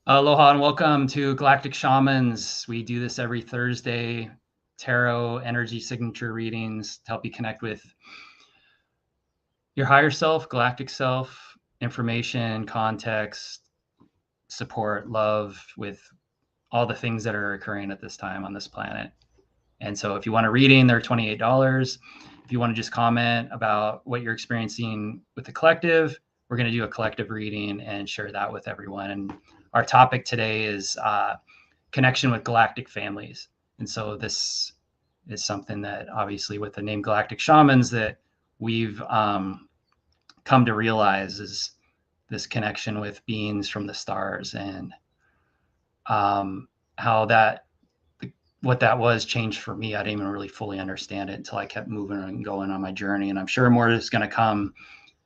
Aloha and welcome to Galactic Shamans. We do this every Thursday, tarot energy signature readings to help you connect with your higher self, galactic self, information, context, support, love, with all the things that are occurring at this time on this planet. And so if you want a reading, they're $28. If you want to just comment about what you're experiencing with the collective, we're going to do a collective reading and share that with everyone. And our topic today is connection with galactic families. And so this is something that obviously with the name Galactic Shamans that we've come to realize is this connection with beings from the stars, and how that what that was changed for me. I didn't even really fully understand it until I kept moving and going on my journey. And I'm sure more is going to come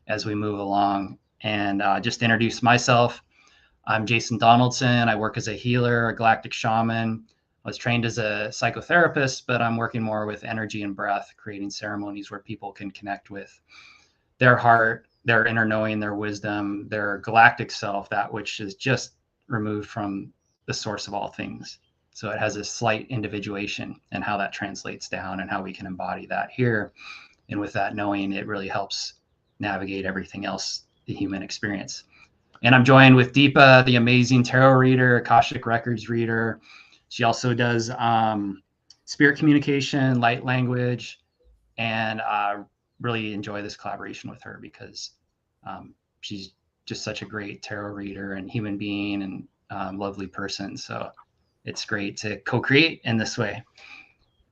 as we move along. And just to introduce myself, I'm Jason Donaldson. I work as a healer, a galactic shaman. I was trained as a psychotherapist, but I'm working more with energy and breath, creating ceremonies where people can connect with their heart, their inner knowing, their wisdom, their galactic self, that which is just removed from the source of all things. So it has a slight individuation, and how that translates down and how we can embody that here. And with that knowing, it really helps navigate everything else, the human experience. And I'm joined with Deepa, the amazing tarot reader, Akashic Records reader. She also does spirit communication, light language, and really enjoy this collaboration with her because she's just such a great tarot reader and human being and lovely person. So it's great to co-create in this way.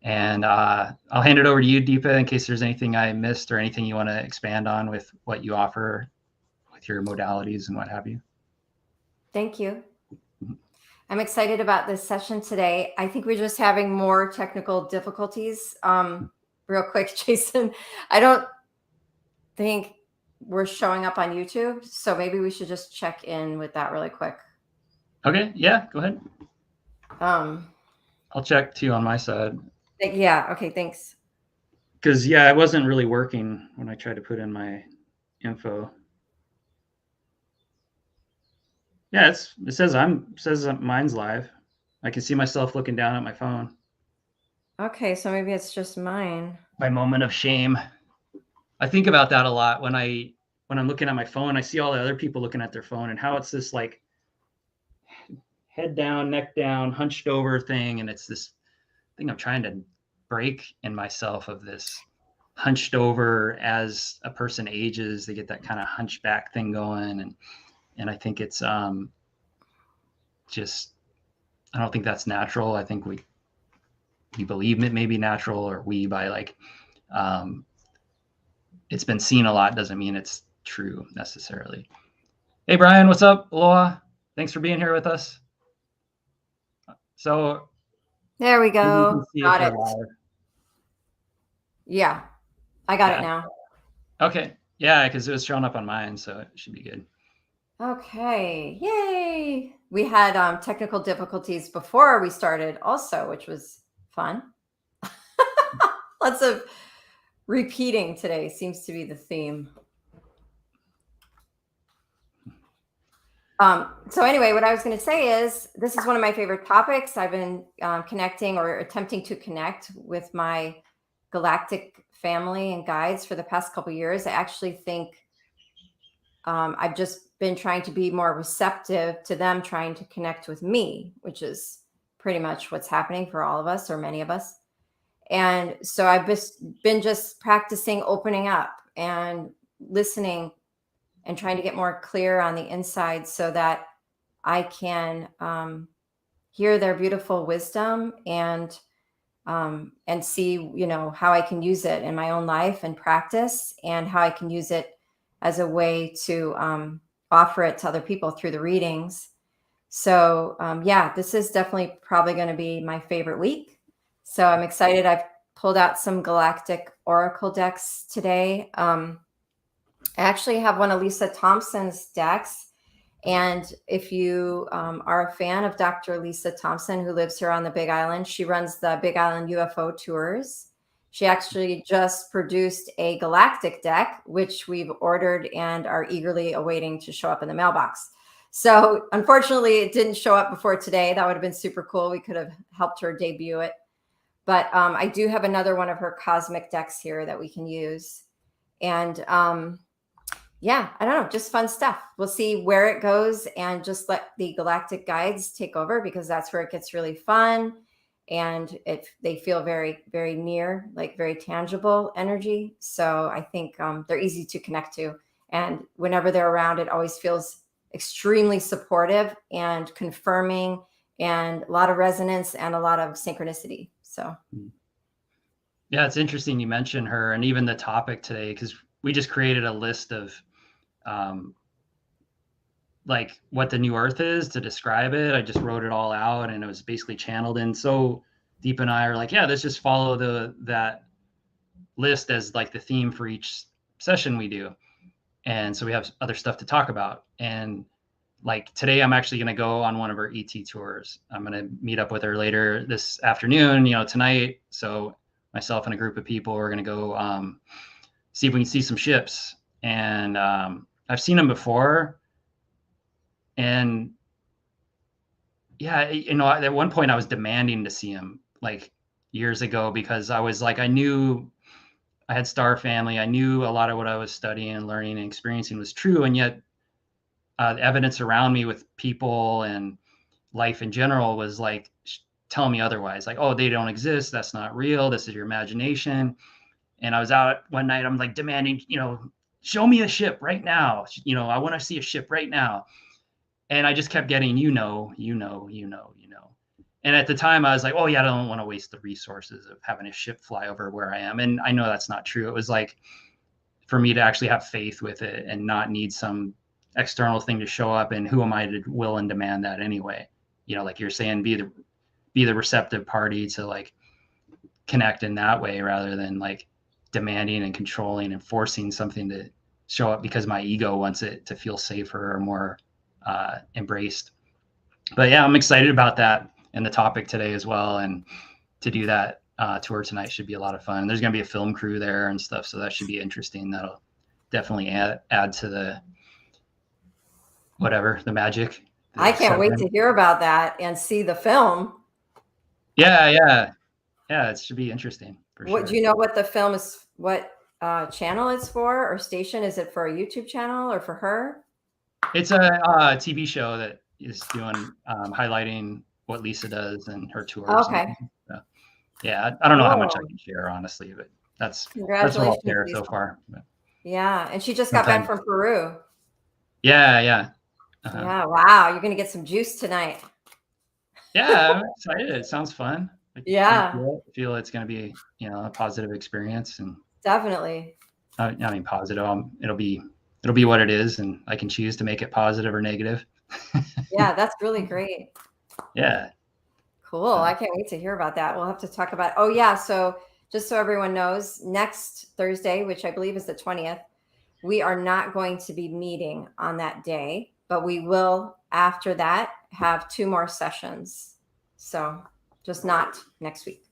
And I'll hand it over to you, Deepa, in case there's anything I missed or anything you want to expand on with what you offer with your modalities and what have you. Thank you. I'm excited about this session today. I think we're just having more technical difficulties. Real quick, Jason, I don't think we're showing up on YouTube, so maybe we should just check in with that really quick. Okay, yeah, go ahead. I'll check too on my side. Yeah, okay, thanks. Because yeah, it wasn't really working when I tried to put in my info. Yeah, it says mine's live. I can see myself looking down at my phone. Okay, so maybe it's just mine. My moment of shame. I think about that a lot when I'm looking at my phone. I see all the other people looking at their phone and how it's this like head down, neck down, hunched over thing, and it's this thing I'm trying to break in myself, of this hunched over. As a person ages, they get that kind of hunchback thing going, and I think it's just, I don't think that's natural. I think we believe it may be natural, or we by like it's been seen a lot doesn't mean it's true necessarily. Hey Brian, what's up? Aloha, thanks for being here with us. So there we go. Got it. Yeah, I got it now. Okay, yeah, because it was showing up on mine, so it should be good. Okay, yay! We had technical difficulties before we started also, which was fun. Lots of repeating today seems to be the theme. So anyway, what I was going to say is this is one of my favorite topics. I've been connecting or attempting to connect with my galactic family and guides for the past couple of years. I actually think I've just been trying to be more receptive to them trying to connect with me, which is pretty much what's happening for all of us, or many of us. And so I've been just practicing opening up and listening and trying to get more clear on the inside so that I can hear their beautiful wisdom and see, you know, how I can use it in my own life and practice, and how I can use it as a way to offer it to other people through the readings. So yeah, this is definitely probably going to be my favorite week. So I'm excited. I've pulled out some Galactic Oracle decks today. I actually have one of Lisa Thompson's decks. And if you are a fan of Dr. Lisa Thompson, who lives here on the Big Island, she runs the Big Island UFO tours. She actually just produced a galactic deck, which we've ordered and are eagerly awaiting to show up in the mailbox. So unfortunately, it didn't show up before today. That would have been super cool. We could have helped her debut it. But I do have another one of her cosmic decks here that we can use. And yeah, I don't know, just fun stuff. We'll see where it goes and just let the galactic guides take over, because that's where it gets really fun. And they feel very, very near, like very tangible energy. So I think they're easy to connect to. And whenever they're around, it always feels extremely supportive and confirming, and a lot of resonance and a lot of synchronicity. So yeah, it's interesting you mentioned her and even the topic today, because we just created a list of like what the new earth is to describe it. I just wrote it all out, and it was basically channeled in. So Deep and I are like, yeah, let's just follow that list as like the theme for each session we do. And so we have other stuff to talk about. And like today, I'm actually going to go on one of her ET tours. I'm going to meet up with her later this afternoon, tonight. So myself and a group of people are going to go see if we can see some ships. And I've seen them before. And yeah, at one point I was demanding to see them like years ago, because I was like, I knew I had star family. I knew a lot of what I was studying and learning and experiencing was true. And yet the evidence around me with people and life in general was like telling me otherwise. Like, oh, they don't exist. That's not real. This is your imagination. And I was out one night, I'm like demanding, show me a ship right now. I want to see a ship right now. And I just kept getting, And at the time I was like, oh yeah, I don't want to waste the resources of having a ship fly over where I am. And I know that's not true. It was like for me to actually have faith with it and not need some external thing to show up. And who am I to will and demand that anyway? Like you're saying, be the receptive party to like connect in that way, rather than like demanding and controlling and forcing something to show up because my ego wants it to feel safer or more embraced. But yeah, I'm excited about that and the topic today as well. And to do that tour tonight should be a lot of fun. There's going to be a film crew there and stuff, so that should be interesting. That'll definitely add to the magic. I can't wait to hear about that and see the film. Yeah, it should be interesting. What sure. Do you know what the film is? What channel it's for, or station? Is it for a YouTube channel or for her? It's a TV show that is doing highlighting what Lisa does and her tours. Okay. So, yeah, I don't know how much I can share, honestly, but that's what I'll share so far. But. Yeah, and she just got back from Peru. Yeah. Uh-huh. Yeah, wow, you're gonna get some juice tonight. Yeah, I'm excited. It sounds fun. Yeah, I feel it's gonna be a positive experience, and definitely. I mean, positive. It'll be what it is, and I can choose to make it positive or negative. Yeah, that's really great. Yeah. Cool. I can't wait to hear about that. We'll have to talk about. Oh yeah, so just so everyone knows, next Thursday, which I believe is the 20th, we are not going to be meeting on that day, but we will after that have 2 more sessions. So just not next week.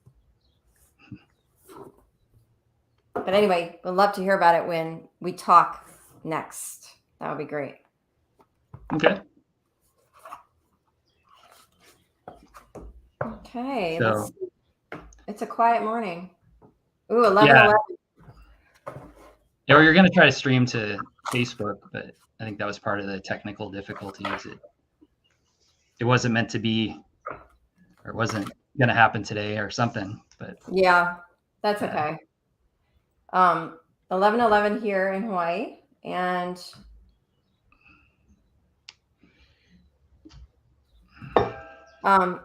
But anyway, we'd love to hear about it when we talk next. That would be great. Okay. Okay. So, it's a quiet morning. Ooh, 11:11. Yeah, you're going to try to stream to Facebook, but I think that was part of the technical difficulties. It wasn't meant to be, or it wasn't going to happen today or something. But yeah, that's okay. 11:11 here in Hawaii, and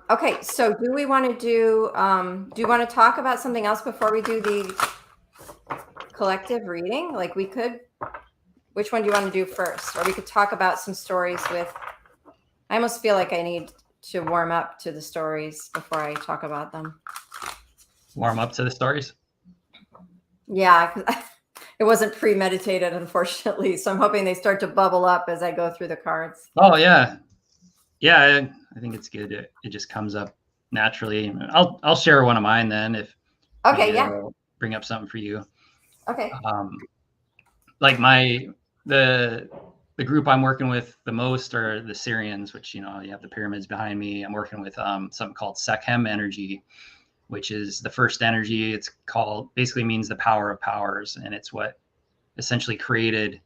okay. So, do we want to do? Do you want to talk about something else before we do the collective reading? Like we could. Which one do you want to do first? Or we could talk about some stories with. I almost feel like I need to warm up to the stories before I talk about them. Warm up to the stories? Yeah, because it wasn't premeditated, unfortunately. So I'm hoping they start to bubble up as I go through the cards. Oh, yeah. Yeah, I think it's good. It just comes up naturally. I'll share one of mine then if okay, yeah. Bring up something for you. Okay. Like the the group I'm working with the most are the Syrians, which, you have the pyramids behind me. I'm working with something called Sekhem energy, which is the first energy. It's called, basically means the power of powers. And it's what essentially created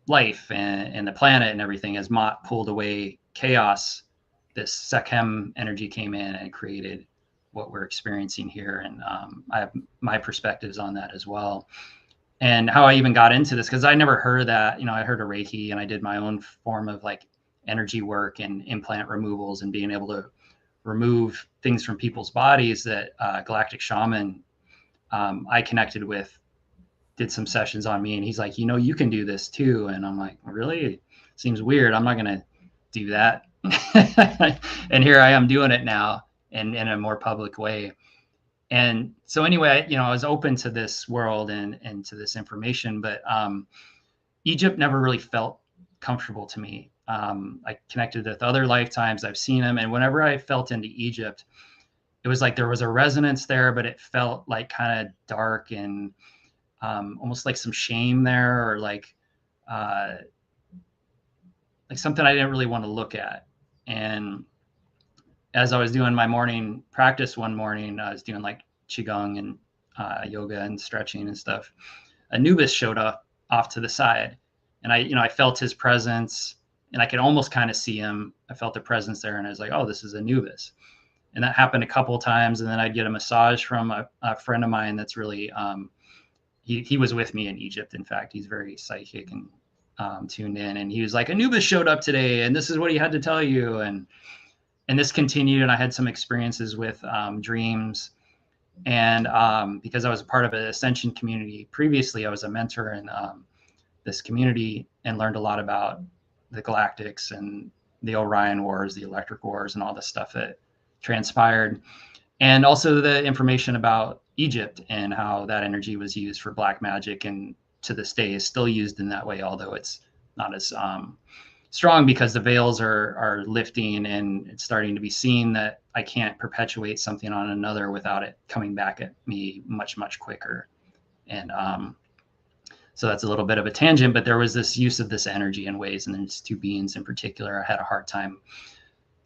life and the planet and everything. As Mott pulled away chaos, this Sekhem energy came in and created what we're experiencing here. And I have my perspectives on that as well. And how I even got into this, because I never heard of that. I heard of Reiki, and I did my own form of like energy work and implant removals and being able to remove things from people's bodies. That Galactic Shaman I connected with did some sessions on me, and he's like, you can do this too. And I'm like, really? Seems weird. I'm not going to do that. And here I am doing it now in a more public way. And so anyway, I was open to this world and to this information, but Egypt never really felt comfortable to me. I connected with other lifetimes. I've seen them. And whenever I felt into Egypt, it was like there was a resonance there, but it felt like kind of dark and almost like some shame there, or like something I didn't really want to look at. And as I was doing my morning practice one morning, I was doing like Qigong and yoga and stretching and stuff. Anubis showed up off to the side, and I felt his presence, and I could almost kind of see him. I felt the presence there, and I was like, oh, this is Anubis. And that happened a couple of times. And then I'd get a massage from a friend of mine that's really, he was with me in Egypt. In fact, he's very psychic and tuned in. And he was like, Anubis showed up today, and this is what he had to tell you. And this continued, and I had some experiences with dreams. And because I was a part of an ascension community previously, I was a mentor in this community and learned a lot about the galactics and the Orion Wars, the Electric Wars, and all the stuff that transpired. And also the information about Egypt and how that energy was used for black magic, and to this day is still used in that way, although it's not as strong, because the veils are lifting, and it's starting to be seen that I can't perpetuate something on another without it coming back at me much, much quicker. And so that's a little bit of a tangent, but there was this use of this energy in ways, and there's two beings in particular I had a hard time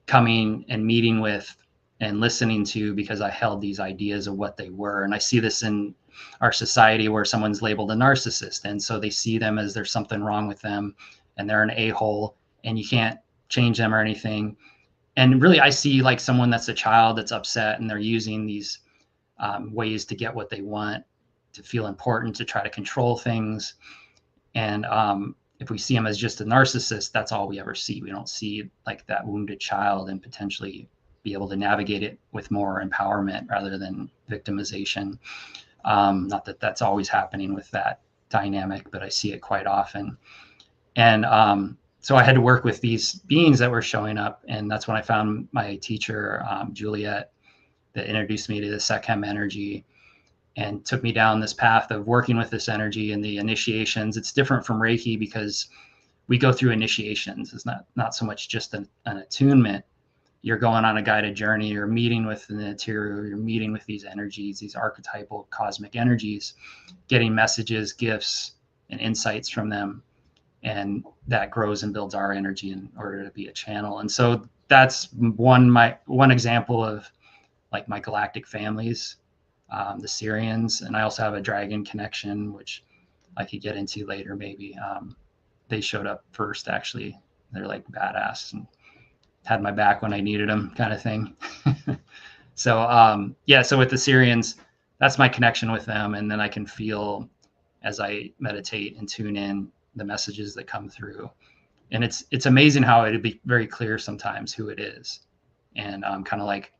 coming and meeting with and listening to, because I held these ideas of what they were. And I see this in our society where someone's labeled a narcissist, and so they see them as there's something wrong with them, and they're an a-hole, and you can't change them or anything. And really, I see like someone that's a child that's upset, and they're using these ways to get what they want, to feel important, to try to control things. And if we see them as just a narcissist, that's all we ever see. We don't see like that wounded child and potentially be able to navigate it with more empowerment rather than victimization. Not that that's always happening with that dynamic, but I see it quite often. And so I had to work with these beings that were showing up. And that's when I found my teacher, Juliet, that introduced me to the Sekhem energy and took me down this path of working with this energy and the initiations. It's different from Reiki because we go through initiations. It's not so much just an attunement. You're going on a guided journey. You're meeting with the material. You're meeting with these energies, these archetypal cosmic energies, getting messages, gifts, and insights from them. And that grows and builds our energy in order to be a channel. And so that's one example of like my galactic families, the Syrians. And I also have a dragon connection, which I could get into later maybe. They showed up first, actually. They're like badass and had my back when I needed them, kind of thing. So so with the Syrians, that's my connection with them. And then I can feel, as I meditate and tune in, the messages that come through. And it's amazing how it'd be very clear sometimes who it is. And kind of like,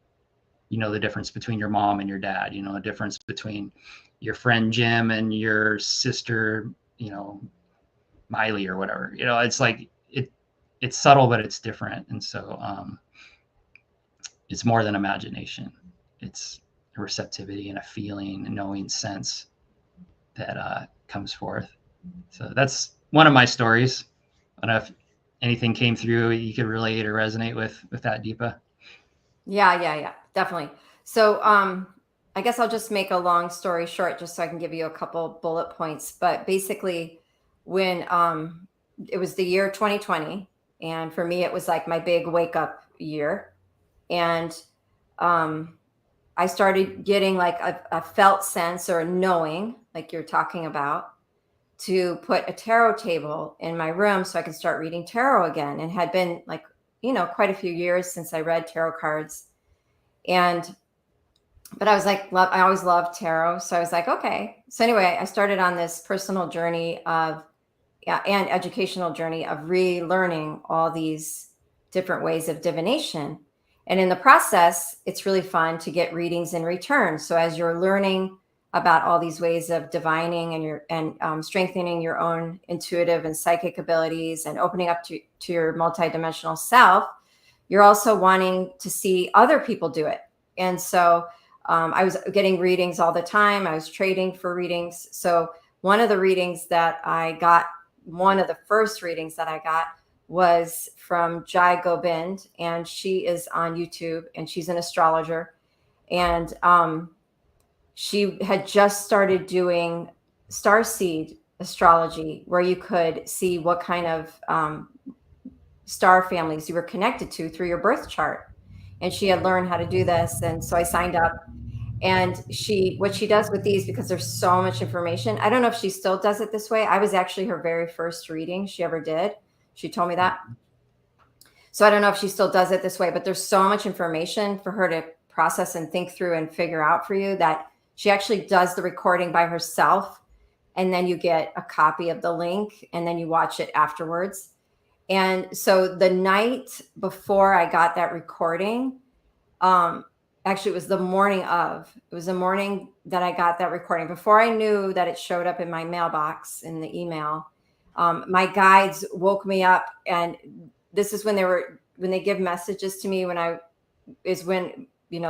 the difference between your mom and your dad, the difference between your friend Jim and your sister, Miley or whatever. It's like it's subtle, but it's different. And so it's more than imagination. It's a receptivity and a feeling and knowing sense that comes forth. So that's one of my stories. I don't know if anything came through you could relate or resonate with that, Deepa. Yeah, definitely. So I guess I'll just make a long story short, just so I can give you a couple bullet points. But basically, when it was the year 2020. And for me, it was like my big wake up year. And I started getting like a felt sense or a knowing, like you're talking about, to put a tarot table in my room so I could start reading tarot again. And had been like, quite a few years since I read tarot cards. But I was like, I always loved tarot. So I was like, okay. So anyway, I started on this personal journey of, and educational journey of relearning all these different ways of divination. And in the process, it's really fun to get readings in return. So as you're learning about all these ways of divining and strengthening your own intuitive and psychic abilities and opening up to your multidimensional self, you're also wanting to see other people do it. And so I was getting readings all the time. I was trading for readings. So one of the first readings that I got was from Jai Gobind, and she is on YouTube, and she's an astrologer. And she had just started doing starseed astrology, where you could see what kind of star families you were connected to through your birth chart. And she had learned how to do this. And so I signed up. And what she does with these, because there's so much information, I don't know if she still does it this way. I was actually her very first reading she ever did. She told me that. So I don't know if she still does it this way, but there's so much information for her to process and think through and figure out for you that she actually does the recording by herself. And then you get a copy of the link, and then you watch it afterwards. And so the night before I got that recording, actually, it was the morning that I got that recording. Before I knew that it showed up in my mailbox in the email, my guides woke me up. And this is when they give messages to me, the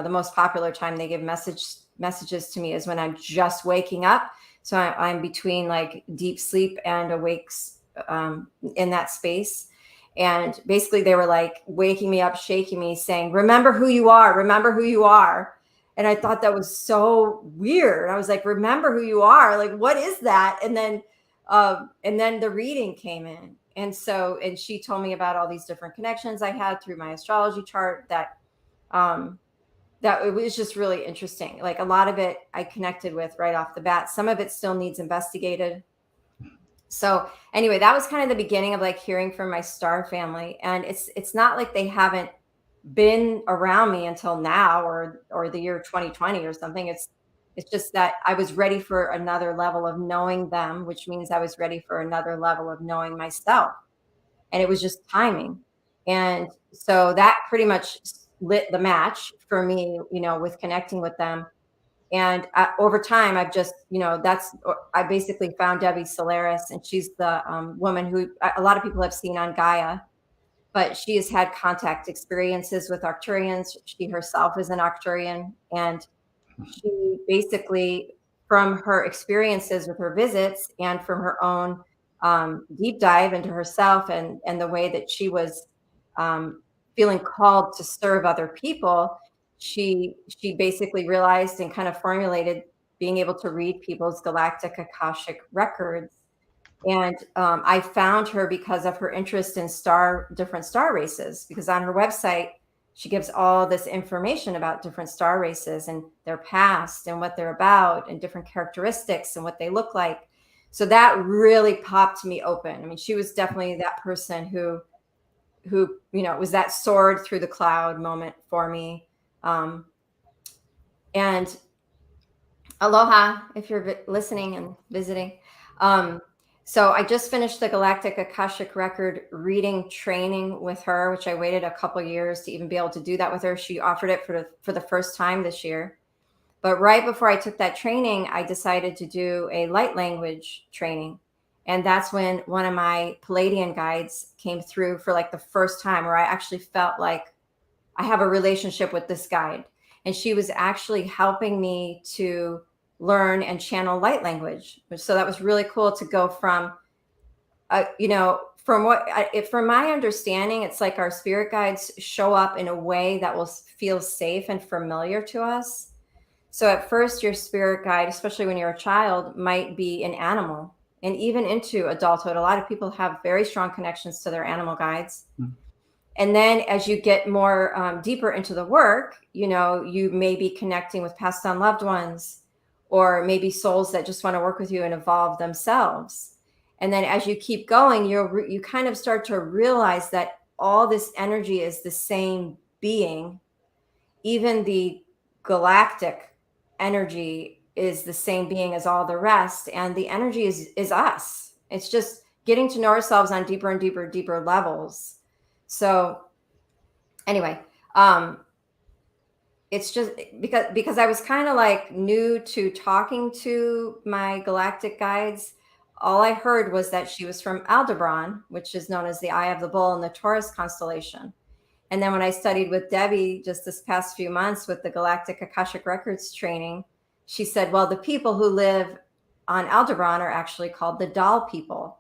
most popular time they give messages to me is when I'm just waking up. So I'm between like deep sleep and awakes in that space. And basically they were like waking me up, shaking me, saying, remember who you are, remember who you are. And I thought that was so weird. I was like, remember who you are? Like, what is that? And then the reading came in. And she told me about all these different connections I had through my astrology chart that it was just really interesting. Like a lot of it I connected with right off the bat. Some of it still needs investigated. So anyway, that was kind of the beginning of like hearing from my star family. And it's not like they haven't been around me until now or the year 2020 or something. It's just that I was ready for another level of knowing them, which means I was ready for another level of knowing myself. And it was just timing. And so that pretty much lit the match for me, with connecting with them. And over time, I've just, I basically found Debbie Solaris, and she's the woman who a lot of people have seen on Gaia, but she has had contact experiences with Arcturians. She herself is an Arcturian, and she basically, from her experiences with her visits and from her own deep dive into herself and the way that she was feeling called to serve other people, she basically realized and kind of formulated being able to read people's galactic Akashic records. And I found her because of her interest in different star races, because on her website, she gives all this information about different star races and their past and what they're about and different characteristics and what they look like. So that really popped me open. I mean, she was definitely that person who was that sword through the cloud moment for me. And aloha, if you're listening and visiting. So I just finished the Galactic Akashic Record reading training with her, which I waited a couple years to even be able to do that with her. She offered it for the first time this year. But right before I took that training, I decided to do a light language training. And that's when one of my Palladian guides came through for like the first time, where I actually felt like I have a relationship with this guide. And she was actually helping me to learn and channel light language. So that was really cool to go from, from my understanding, it's like our spirit guides show up in a way that will feel safe and familiar to us. So at first, your spirit guide, especially when you're a child, might be an animal. and even into adulthood. A lot of people have very strong connections to their animal guides. Mm. And then as you get more deeper into the work, you know, you may be connecting with passed on loved ones, or maybe souls that just want to work with you and evolve themselves. And then as you keep going, you kind of start to realize that all this energy is the same being. Even the galactic energy is the same being as all the rest, and the energy is us. It's just getting to know ourselves on deeper and deeper levels. So anyway, it's just because I was kind of like new to talking to my galactic guides. All I heard was that she was from Aldebaran, which is known as the Eye of the Bull in the Taurus constellation. And then when I studied with Debbie just this past few months with the Galactic Akashic Records training, she said, well, the people who live on Aldebaran are actually called the doll people.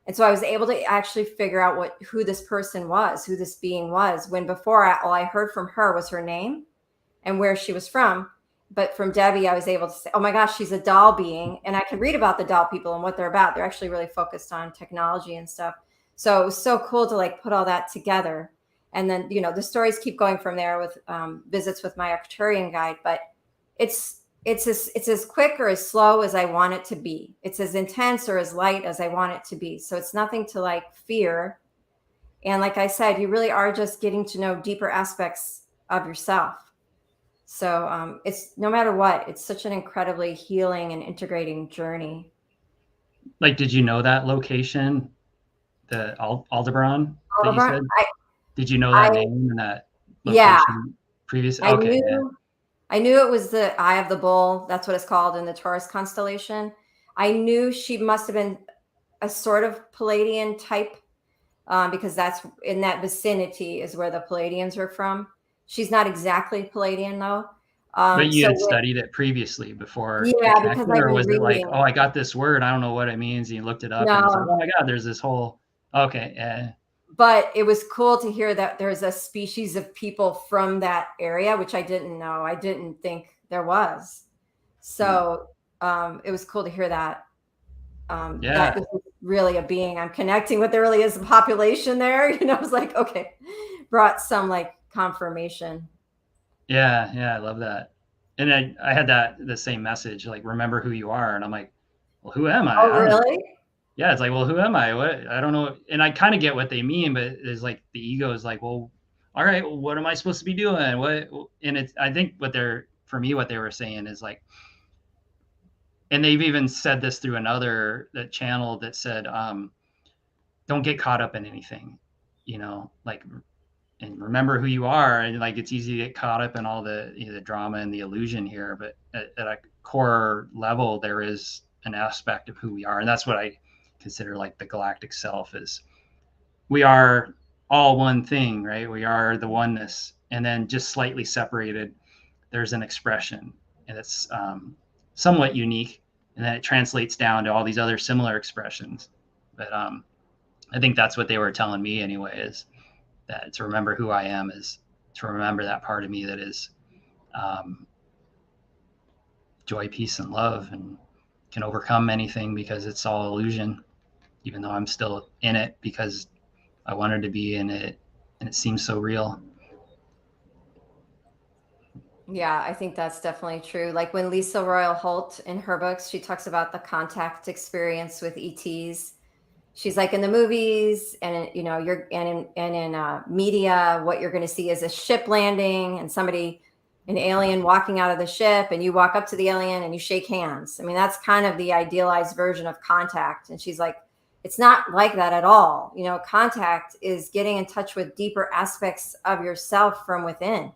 And so I was able to actually figure out who this person was, who this being was, when before all I heard from her was her name and where she was from. But from Debbie, I was able to say, oh my gosh, she's a doll being. And I could read about the doll people and what they're about. They're actually really focused on technology and stuff. So it was so cool to like put all that together. And then, you know, the stories keep going from there with visits with my Arcturian guide, but it's as quick or as slow as I want it to be. It's as intense or as light as I want it to be. So it's nothing to like fear. And like I said, you really are just getting to know deeper aspects of yourself. So it's no matter what, it's such an incredibly healing and integrating journey. Like, did you know that location, the Aldebaran that you said? Did you know that name and that location previously? Okay. I knew it was the Eye of the Bull. That's what it's called in the Taurus constellation. I knew she must have been a sort of Palladian type because that's in that vicinity is where the Palladians are from. She's not exactly Palladian though. But you had studied it previously before, yeah, because or was it like, oh, I got this word, I don't know what it means, and you looked it up, and it's like, oh my God, there's this whole, okay, yeah. But it was cool to hear that there's a species of people from that area, which I didn't know. I didn't think there was. So it was cool to hear that. That this is really a being I'm connecting with. There really is a population there. You know, I was like, okay, brought some like confirmation. Yeah, I love that. And I had the same message, like, remember who you are. And I'm like, well, who am I? Oh, really? Yeah, it's like, well, who am I? What? I don't know. And I kind of get what they mean, but it's like the ego is like, well, all right, well, what am I supposed to be doing? What? And it's, I think what they were saying is like, and they've even said this through another channel that said, don't get caught up in anything, you know, like, and remember who you are. And like, it's easy to get caught up in all the, you know, the drama and the illusion here, but at a core level, there is an aspect of who we are. And that's what I consider like the galactic self is. We are all one thing, right? We are the oneness, and then just slightly separated, there's an expression, and it's somewhat unique, and then it translates down to all these other similar expressions. But I think that's what they were telling me anyway, is that to remember who I am is to remember that part of me that is joy, peace, and love, and can overcome anything because it's all illusion, even though I'm still in it because I wanted to be in it, and it seems so real. Yeah, I think that's definitely true. Like when Lisa Royal Holt in her books, she talks about the contact experience with ETs. She's like, in the movies and you know, in media, what you're going to see is a ship landing and an alien walking out of the ship, and you walk up to the alien and you shake hands. I mean, that's kind of the idealized version of contact. And she's like, it's not like that at all. You know, contact is getting in touch with deeper aspects of yourself from within.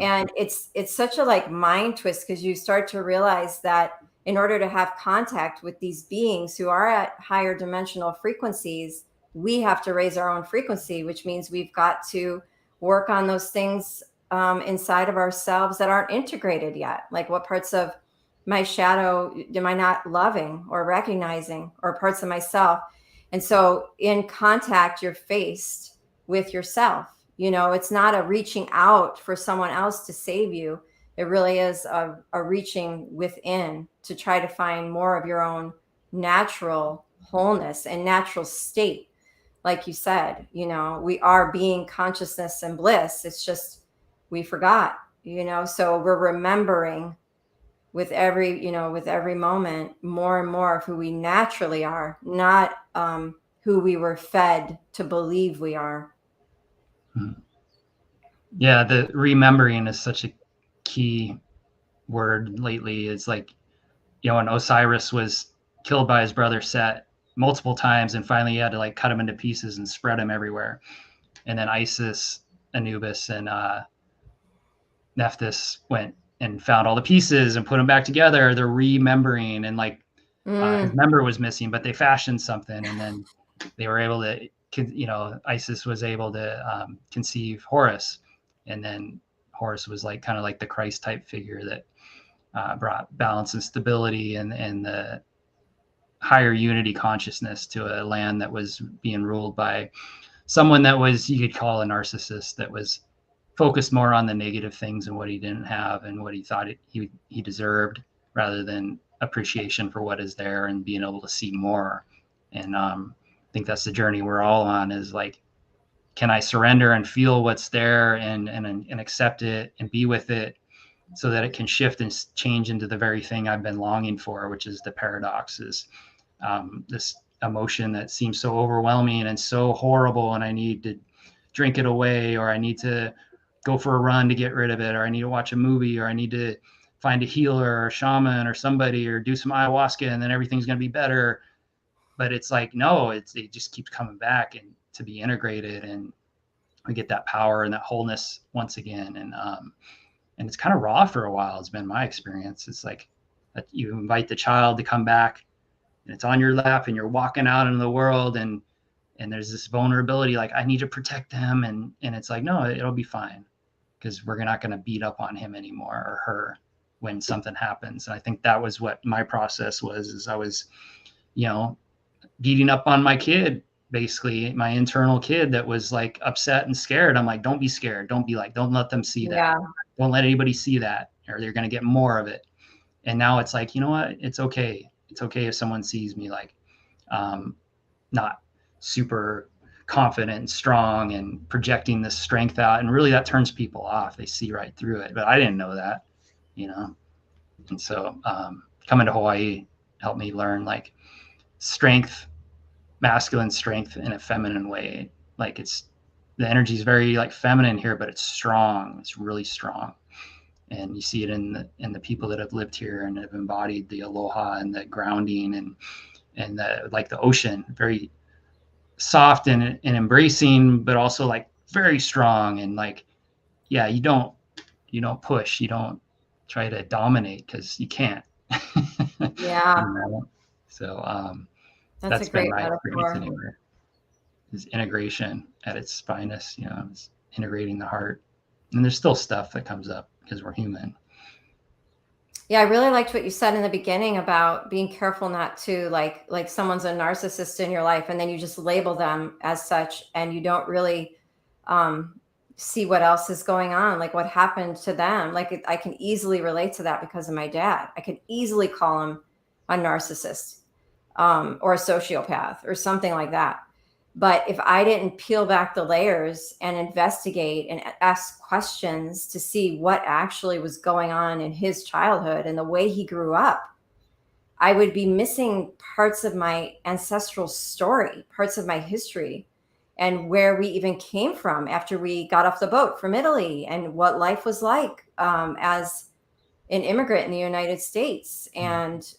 And it's such a like mind twist, because you start to realize that in order to have contact with these beings who are at higher dimensional frequencies, we have to raise our own frequency, which means we've got to work on those things inside of ourselves that aren't integrated yet. Like, what parts of my shadow am I not loving or recognizing, or parts of myself? And so in contact, you're faced with yourself. You know, it's not a reaching out for someone else to save you. It really is a reaching within to try to find more of your own natural wholeness and natural state. Like you said, we are being, consciousness, and bliss. It's just we forgot, so we're remembering with every moment more and more of who we naturally are, not who we were fed to believe we are. Yeah, the remembering is such a key word lately. It's like, when Osiris was killed by his brother Set multiple times, and finally he had to like cut him into pieces and spread him everywhere. And then Isis, Anubis, and Nephthys went and found all the pieces and put them back together. They're remembering, and like his member was missing, but they fashioned something, and then they were able to, Isis was able to conceive Horus, and then Horus was like kind of like the Christ type figure that brought balance and stability and the higher unity consciousness to a land that was being ruled by someone that was, you could call a narcissist, that was focused more on the negative things and what he didn't have and what he thought he deserved, rather than appreciation for what is there and being able to see more. And I think that's the journey we're all on, is like, can I surrender and feel what's there and accept it and be with it, so that it can shift and change into the very thing I've been longing for, which is the paradox, is this emotion that seems so overwhelming and so horrible, and I need to drink it away, or I need to go for a run to get rid of it, or I need to watch a movie, or I need to find a healer or a shaman or somebody, or do some ayahuasca, and then everything's going to be better. But it's like, no, it just keeps coming back, and to be integrated, and we get that power and that wholeness once again. And it's kind of raw for a while. It's been my experience. It's like you invite the child to come back, and it's on your lap, and you're walking out into the world, and there's this vulnerability, like, I need to protect them, and it's like, no, it'll be fine, because we're not going to beat up on him anymore, or her, when something happens. And I think that was what my process was, is I was, beating up on my kid, basically my internal kid that was like upset and scared. I'm like, don't be scared. Don't let them see that. Don't let anybody see that, or they're going to get more of it. And now it's like, you know what? It's okay. It's okay if someone sees me like not super confident and strong and projecting this strength out. And really that turns people off. They see right through it. But I didn't know that, And so coming to Hawaii helped me learn like strength, masculine strength in a feminine way. Like the energy is very like feminine here, but it's strong. It's really strong. And you see it in the people that have lived here and have embodied the aloha and the grounding and the, like the ocean, very soft and embracing, but also like very strong. And like, yeah, you don't push, you don't try to dominate, because you can't. Yeah. So that's been my metaphor. experience anyway, is integration at its finest. It's integrating the heart. And there's still stuff that comes up because we're human. Yeah, I really liked what you said in the beginning about being careful not to like someone's a narcissist in your life, and then you just label them as such, and you don't really see what else is going on, like what happened to them. Like I can easily relate to that because of my dad. I could easily call him a narcissist or a sociopath or something like that. But if I didn't peel back the layers and investigate and ask questions to see what actually was going on in his childhood and the way he grew up, I would be missing parts of my ancestral story, parts of my history, and where we even came from after we got off the boat from Italy, and what life was like as an immigrant in the United States, and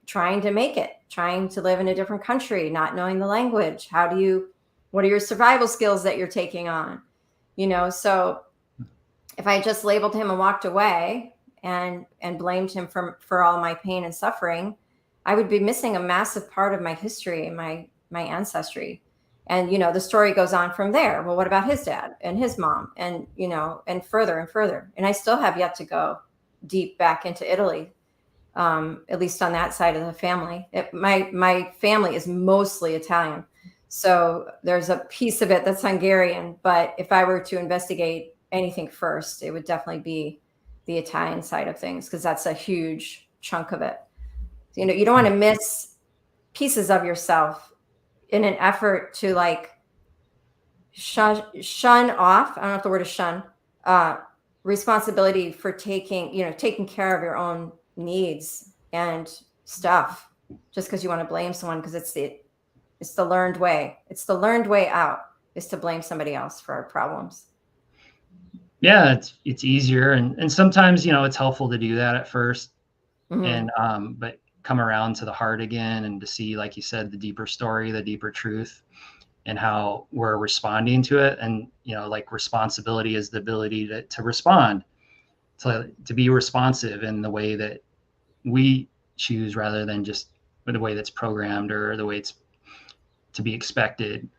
trying to make it, trying to live in a different country, not knowing the language. What are your survival skills that you're taking on? So if I just labeled him and walked away and blamed him for all my pain and suffering, I would be missing a massive part of my history and my ancestry. And, the story goes on from there. Well, what about his dad and his mom? And, and further and further. And I still have yet to go deep back into Italy, at least on that side of the family. My family is mostly Italian. So there's a piece of it that's Hungarian. But if I were to investigate anything first, it would definitely be the Italian side of things, because that's a huge chunk of it. You don't want to miss pieces of yourself in an effort to like shun off. I don't know if the word is shun, responsibility for taking care of your own needs and stuff, just because you want to blame someone, because it's the learned way. It's the learned way out is to blame somebody else for our problems. Yeah, it's easier, and sometimes it's helpful to do that at first, Mm-hmm. and but come around to the heart again and to see, like you said, the deeper story, the deeper truth, and how we're responding to it. And like responsibility is the ability to respond, to be responsive in the way that we choose, rather than just the way that's programmed or the way it's to be expected.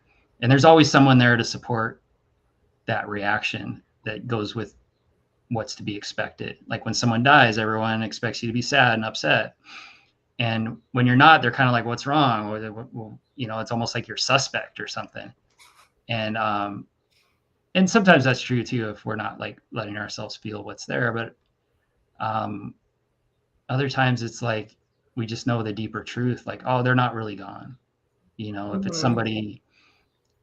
And there's always someone there to support that reaction that goes with what's to be expected. Like when someone dies, everyone expects you to be sad and upset. And when you're not, they're kind of like, what's wrong? Or, it's almost like you're suspect or something. And sometimes that's true too, if we're not like letting ourselves feel what's there. But other times it's like, we just know the deeper truth, like, oh, they're not really gone. If it's Mm-hmm. somebody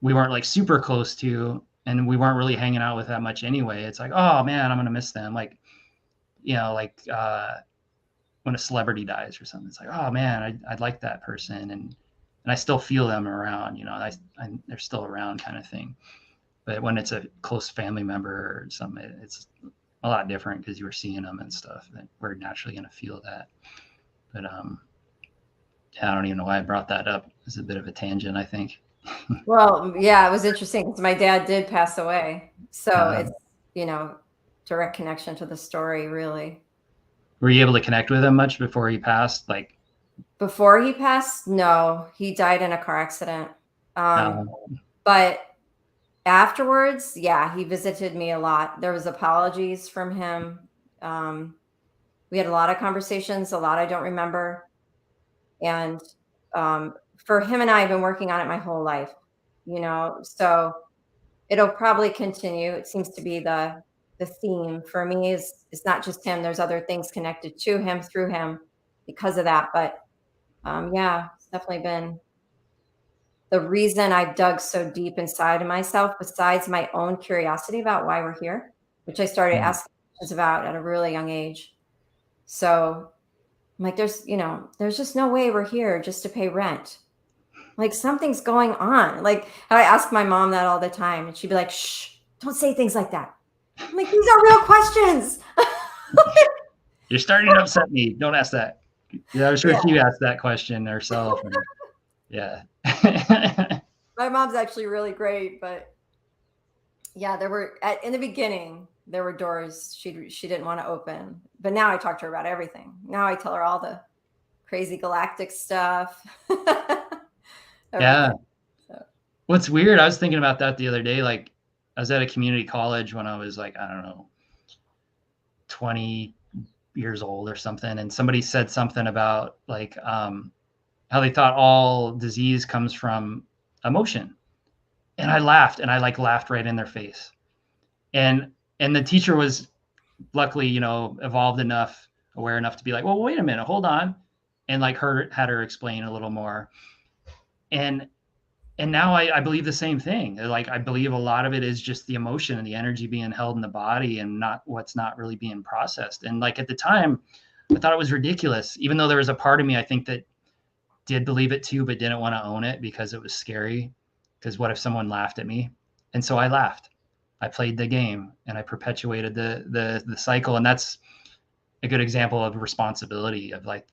we weren't like super close to, and we weren't really hanging out with that much anyway, it's like, oh man, I'm going to miss them. Like, when a celebrity dies or something, it's like, oh man, I'd like that person. And I still feel them around, they're still around kind of thing. But when it's a close family member or something, it's a lot different, because you were seeing them and stuff, that we're naturally going to feel that. But I don't even know why I brought that up. It's a bit of a tangent, I think. Well, yeah, it was interesting because my dad did pass away. So it's, direct connection to the story, really. Were you able to connect with him much before he passed? Like, Before he passed, no, he died in a car accident. But afterwards, yeah, he visited me a lot. There was apologies from him. We had a lot of conversations, a lot I don't remember. And for him and I have been working on it my whole life, so it'll probably continue. It seems to be the theme for me is it's not just him. There's other things connected to him, through him, because of that. But yeah, it's definitely been the reason I've dug so deep inside of myself, besides my own curiosity about why we're here, which I started asking questions about at a really young age. So I'm like, there's just no way we're here just to pay rent. Like something's going on. Like I ask my mom that all the time, and she'd be like, shh, don't say things like that. I'm like, these are real questions. You're starting to upset me. Don't ask that. Yeah, I'm sure she asked that question herself. And, yeah. My mom's actually really great, but yeah, in the beginning, there were doors she didn't want to open. But now I talk to her about everything. Now I tell her all the crazy galactic stuff. Yeah. So. What's weird, I was thinking about that the other day. Like, I was at a community college when I was like, I don't know, 20 years old or something. And somebody said something about like how they thought all disease comes from emotion. And I laughed, and I like laughed right in their face. And the teacher was luckily, evolved enough, aware enough to be like, well, wait a minute, hold on. And like had her explain a little more. And now I believe the same thing. Like, I believe a lot of it is just the emotion and the energy being held in the body, and not what's not really being processed. And like at the time, I thought it was ridiculous, even though there was a part of me, I think, that did believe it too, but didn't want to own it because it was scary. Because what if someone laughed at me? And so I laughed. I played the game, and I perpetuated the cycle. And that's a good example of responsibility, of like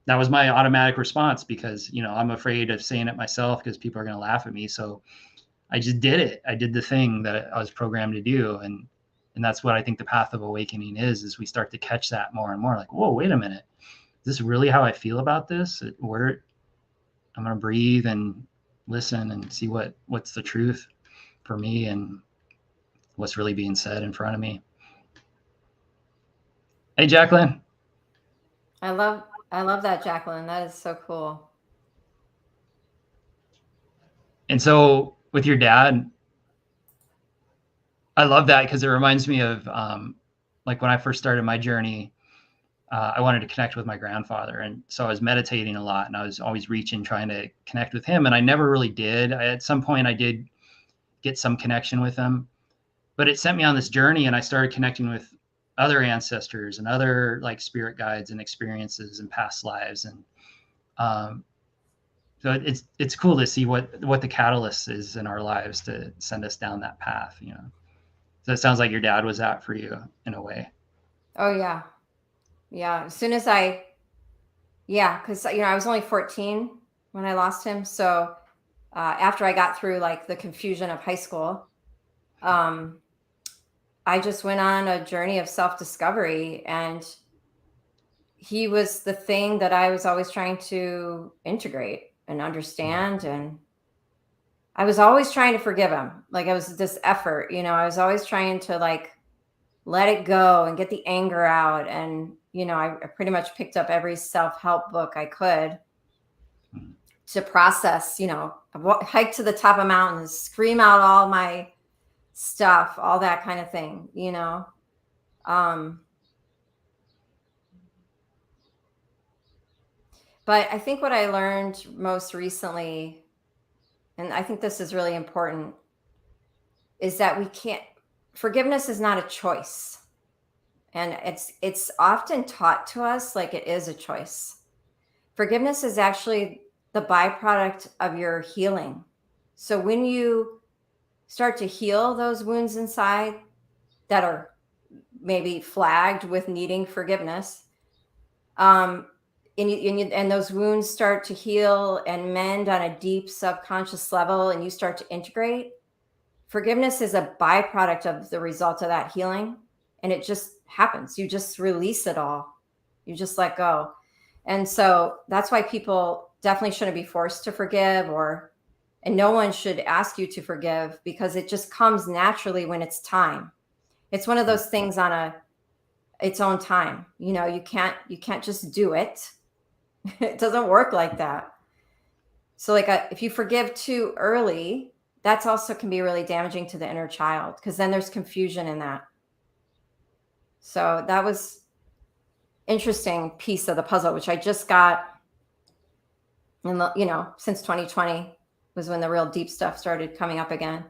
that was my automatic response, because, I'm afraid of saying it myself because people are going to laugh at me. So I just did it. I did the thing that I was programmed to do. And that's what I think the path of awakening is we start to catch that more and more, like, whoa, wait a minute. Is this really how I feel about this? Where I'm going to breathe and listen and see what's the truth for me and what's really being said in front of me. Hey, Jacqueline. I love that, Jacqueline. That is so cool. And so with your dad, I love that, because it reminds me of like when I first started my journey, I wanted to connect with my grandfather. And so I was meditating a lot, and I was always reaching, trying to connect with him. And I never really did. At some point I did get some connection with him, but it sent me on this journey, and I started connecting with other ancestors and other like spirit guides and experiences and past lives. And um, so it's cool to see what the catalyst is in our lives to send us down that path, you know. So it sounds like your dad was that for you in a way. Oh yeah. Yeah. As soon as because I was only 14 when I lost him. So after I got through like the confusion of high school, um, I just went on a journey of self-discovery, and he was the thing that I was always trying to integrate and understand. And I was always trying to forgive him. Like, it was this effort, I was always trying to like let it go and get the anger out. And, I pretty much picked up every self-help book I could to process, hike to the top of mountains, scream out all my stuff, all that kind of thing, But I think what I learned most recently, and I think this is really important, is that forgiveness is not a choice. And it's often taught to us like it is a choice. Forgiveness is actually the byproduct of your healing. So when you start to heal those wounds inside that are maybe flagged with needing forgiveness, and those wounds start to heal and mend on a deep subconscious level, and you start to integrate, forgiveness is a byproduct of the result of that healing. And it just happens. You just release it all. You just let go. And so that's why people definitely shouldn't be forced to forgive, and no one should ask you to forgive, because it just comes naturally when it's time. It's one of those things on its own time. You can't just do it. It doesn't work like that. So like if you forgive too early, that's also can be really damaging to the inner child, because then there's confusion in that. So that was interesting piece of the puzzle, which I just got since 2020 was when the real deep stuff started coming up again.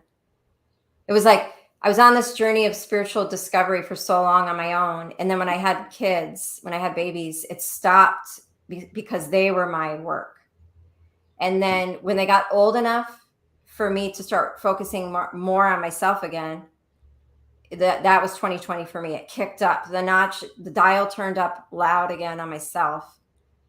It was like I was on this journey of spiritual discovery for so long on my own. And then when I had kids, when I had babies, it stopped because they were my work. And then when they got old enough for me to start focusing more on myself again, that was 2020 for me. It kicked up the dial turned up loud again on myself,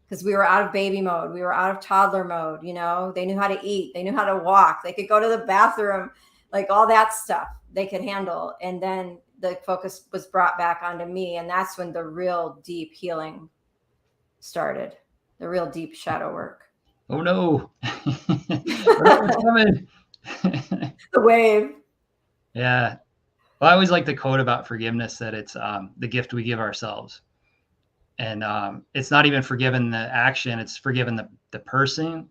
because we were out of baby mode. We were out of toddler mode. They knew how to eat. They knew how to walk. They could go to the bathroom, like all that stuff they could handle. And then the focus was brought back onto me. And that's when the real deep healing started, the real deep shadow work. Oh no. It's coming. The wave. Yeah. Well, I always like the quote about forgiveness, that it's the gift we give ourselves. And it's not even forgiving the action, it's forgiving the person.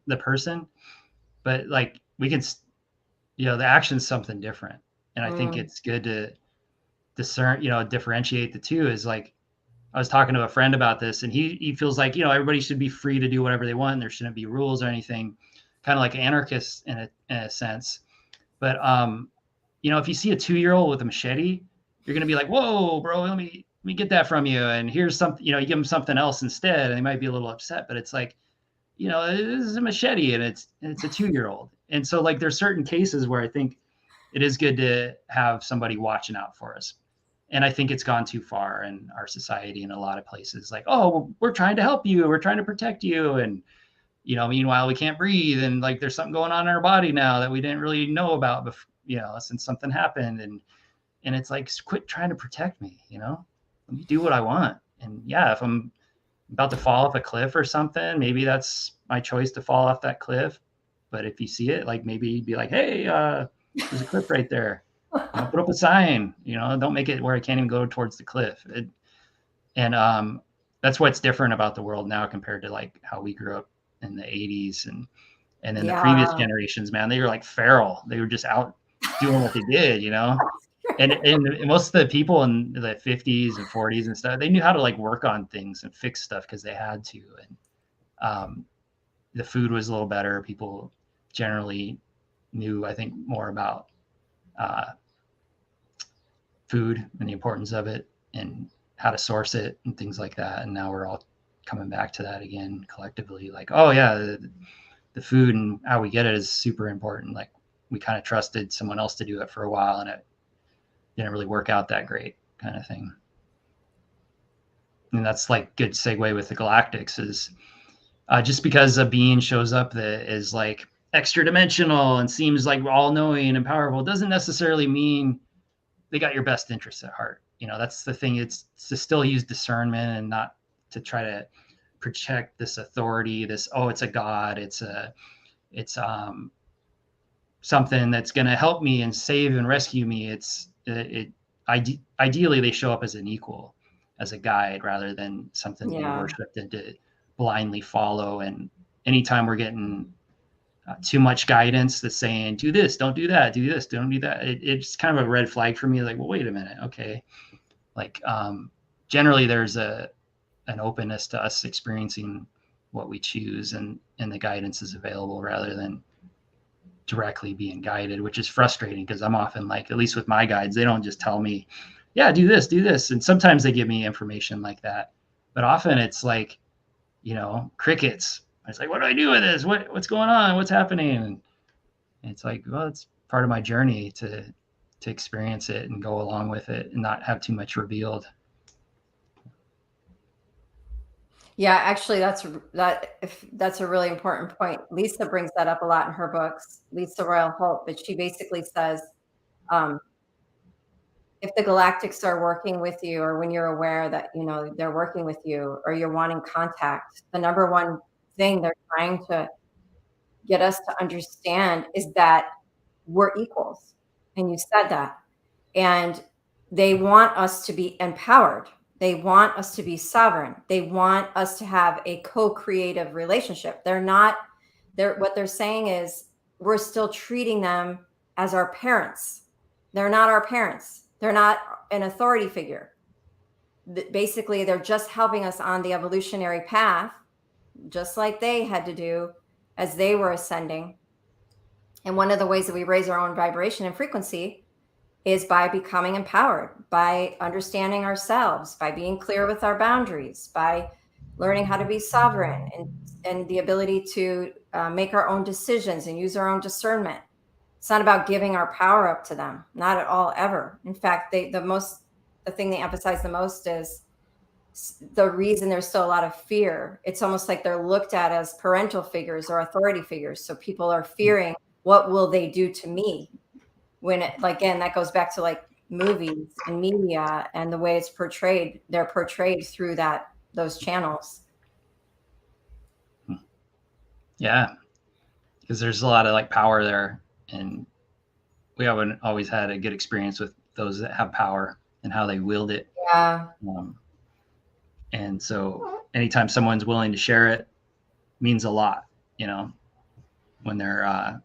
But like we can, the action's something different. And I think it's good to discern, differentiate the two. Is like, I was talking to a friend about this, and he feels like, everybody should be free to do whatever they want. There shouldn't be rules or anything, kind of like anarchists in a sense. But, if you see a 2-year-old with a machete, you're going to be like, whoa, bro, let me get that from you. And here's something, you give them something else instead, and they might be a little upset, but it's like, this is a machete, and it's a 2-year-old. And so like, there's certain cases where I think it is good to have somebody watching out for us. And I think it's gone too far in our society in a lot of places. Like, oh, we're trying to help you. We're trying to protect you. And, meanwhile, we can't breathe. And like, there's something going on in our body now that we didn't really know about before, since something happened. And it's like, quit trying to protect me, let me do what I want. And yeah, if I'm about to fall off a cliff or something, maybe that's my choice to fall off that cliff. But if you see it, like, maybe be like, hey, there's a cliff right there. Put up a sign, don't make it where I can't even go towards the cliff. And that's what's different about the world now compared to like how we grew up in the 80s and then the previous generations, man, they were like feral. They were just out doing what they did, and most of the people in the 50s and 40s and stuff, they knew how to like work on things and fix stuff because they had to. And the food was a little better. People generally knew, I think, more about food and the importance of it and how to source it and things like that. And now we're all coming back to that again collectively. Like, oh yeah, the food and how we get it is super important. Like we kind of trusted someone else to do it for a while and it didn't really work out that great, kind of thing. And that's like good segue with the Galactics is just because a being shows up that is like extra dimensional and seems like all knowing and powerful doesn't necessarily mean they got your best interests at heart. You know, that's the thing. It's to still use discernment and not to try to project this authority, this, oh, it's a God, it's something that's going to help me and save and rescue me. Ideally they show up as an equal, as a guide, rather than something to be worshipped and to blindly follow. And anytime we're getting too much guidance that's saying, do this, don't do that, do this, don't do that, it's kind of a red flag for me. Like, well, wait a minute. Okay. Like, generally there's an openness to us experiencing what we choose, and the guidance is available rather than directly being guided, which is frustrating because I'm often like, at least with my guides, they don't just tell me, yeah, do this. And sometimes they give me information like that, but often it's like, you know, crickets. It's like, what do I do with this? What's going on? What's happening? And it's like, well, it's part of my journey to experience it and go along with it and not have too much revealed. Yeah, actually, that's a really important point. Lisa brings that up a lot in her books, Lisa Royal Holt, but she basically says, if the Galactics are working with you, or when you're aware that, you know, they're working with you, or you're wanting contact, the number one thing they're trying to get us to understand is that we're equals. And you said that. And they want us to be empowered. They want us to be sovereign. They want us to have a co-creative relationship. What they're saying is we're still treating them as our parents. They're not our parents. They're not an authority figure. Basically, they're just helping us on the evolutionary path, just like they had to do as they were ascending. And one of the ways that we raise our own vibration and frequency is by becoming empowered, by understanding ourselves, by being clear with our boundaries, by learning how to be sovereign, and the ability to make our own decisions and use our own discernment. It's not about giving our power up to them, not at all, ever. In fact, the thing they emphasize the most is the reason there's still a lot of fear. It's almost like they're looked at as parental figures or authority figures. So people are fearing, what will they do to me? When again, that goes back to like movies and media and the way it's portrayed. They're portrayed through those channels. Yeah, because there's a lot of like power there, and we haven't always had a good experience with those that have power and how they wield it. Yeah. And so anytime someone's willing to share it means a lot, you know, when they're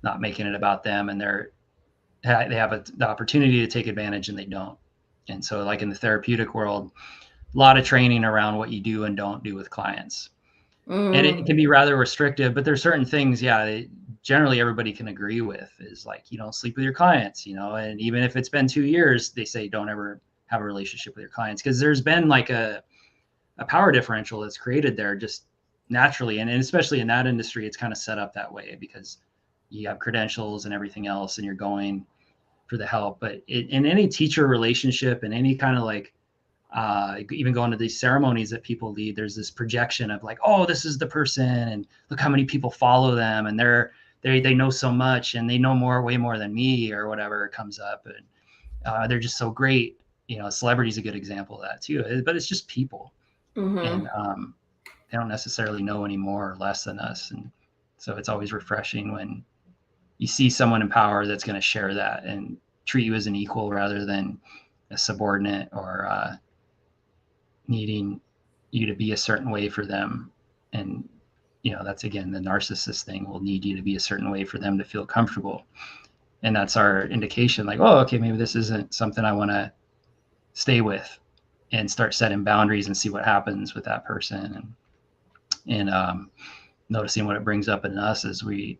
not making it about them and they have the opportunity to take advantage and they don't. And so like in the therapeutic world, a lot of training around what you do and don't do with clients. And it can be rather restrictive, but there's certain things, generally everybody can agree with, is like, you don't sleep with your clients, you know, and even if it's been 2 years, they say don't ever have a relationship with your clients, because there's been like a power differential that's created there just naturally. And especially in that industry, it's kind of set up that way because you have credentials and everything else and you're going for the help. But in any teacher relationship and any kind of like, even going to these ceremonies that people lead, there's this projection of like, oh, this is the person, and look how many people follow them, and they know so much, and they know way more than me, or whatever comes up, and they're just so great. You know, celebrity's a good example of that too. But it's just people, and they don't necessarily know any more or less than us, and so it's always refreshing when you see someone in power that's going to share that and treat you as an equal rather than a subordinate, or needing you to be a certain way for them. And, you know, that's again, the narcissist thing will need you to be a certain way for them to feel comfortable. And that's our indication, like, oh, okay, maybe this isn't something I want to stay with, and start setting boundaries and see what happens with that person. And noticing what it brings up in us as we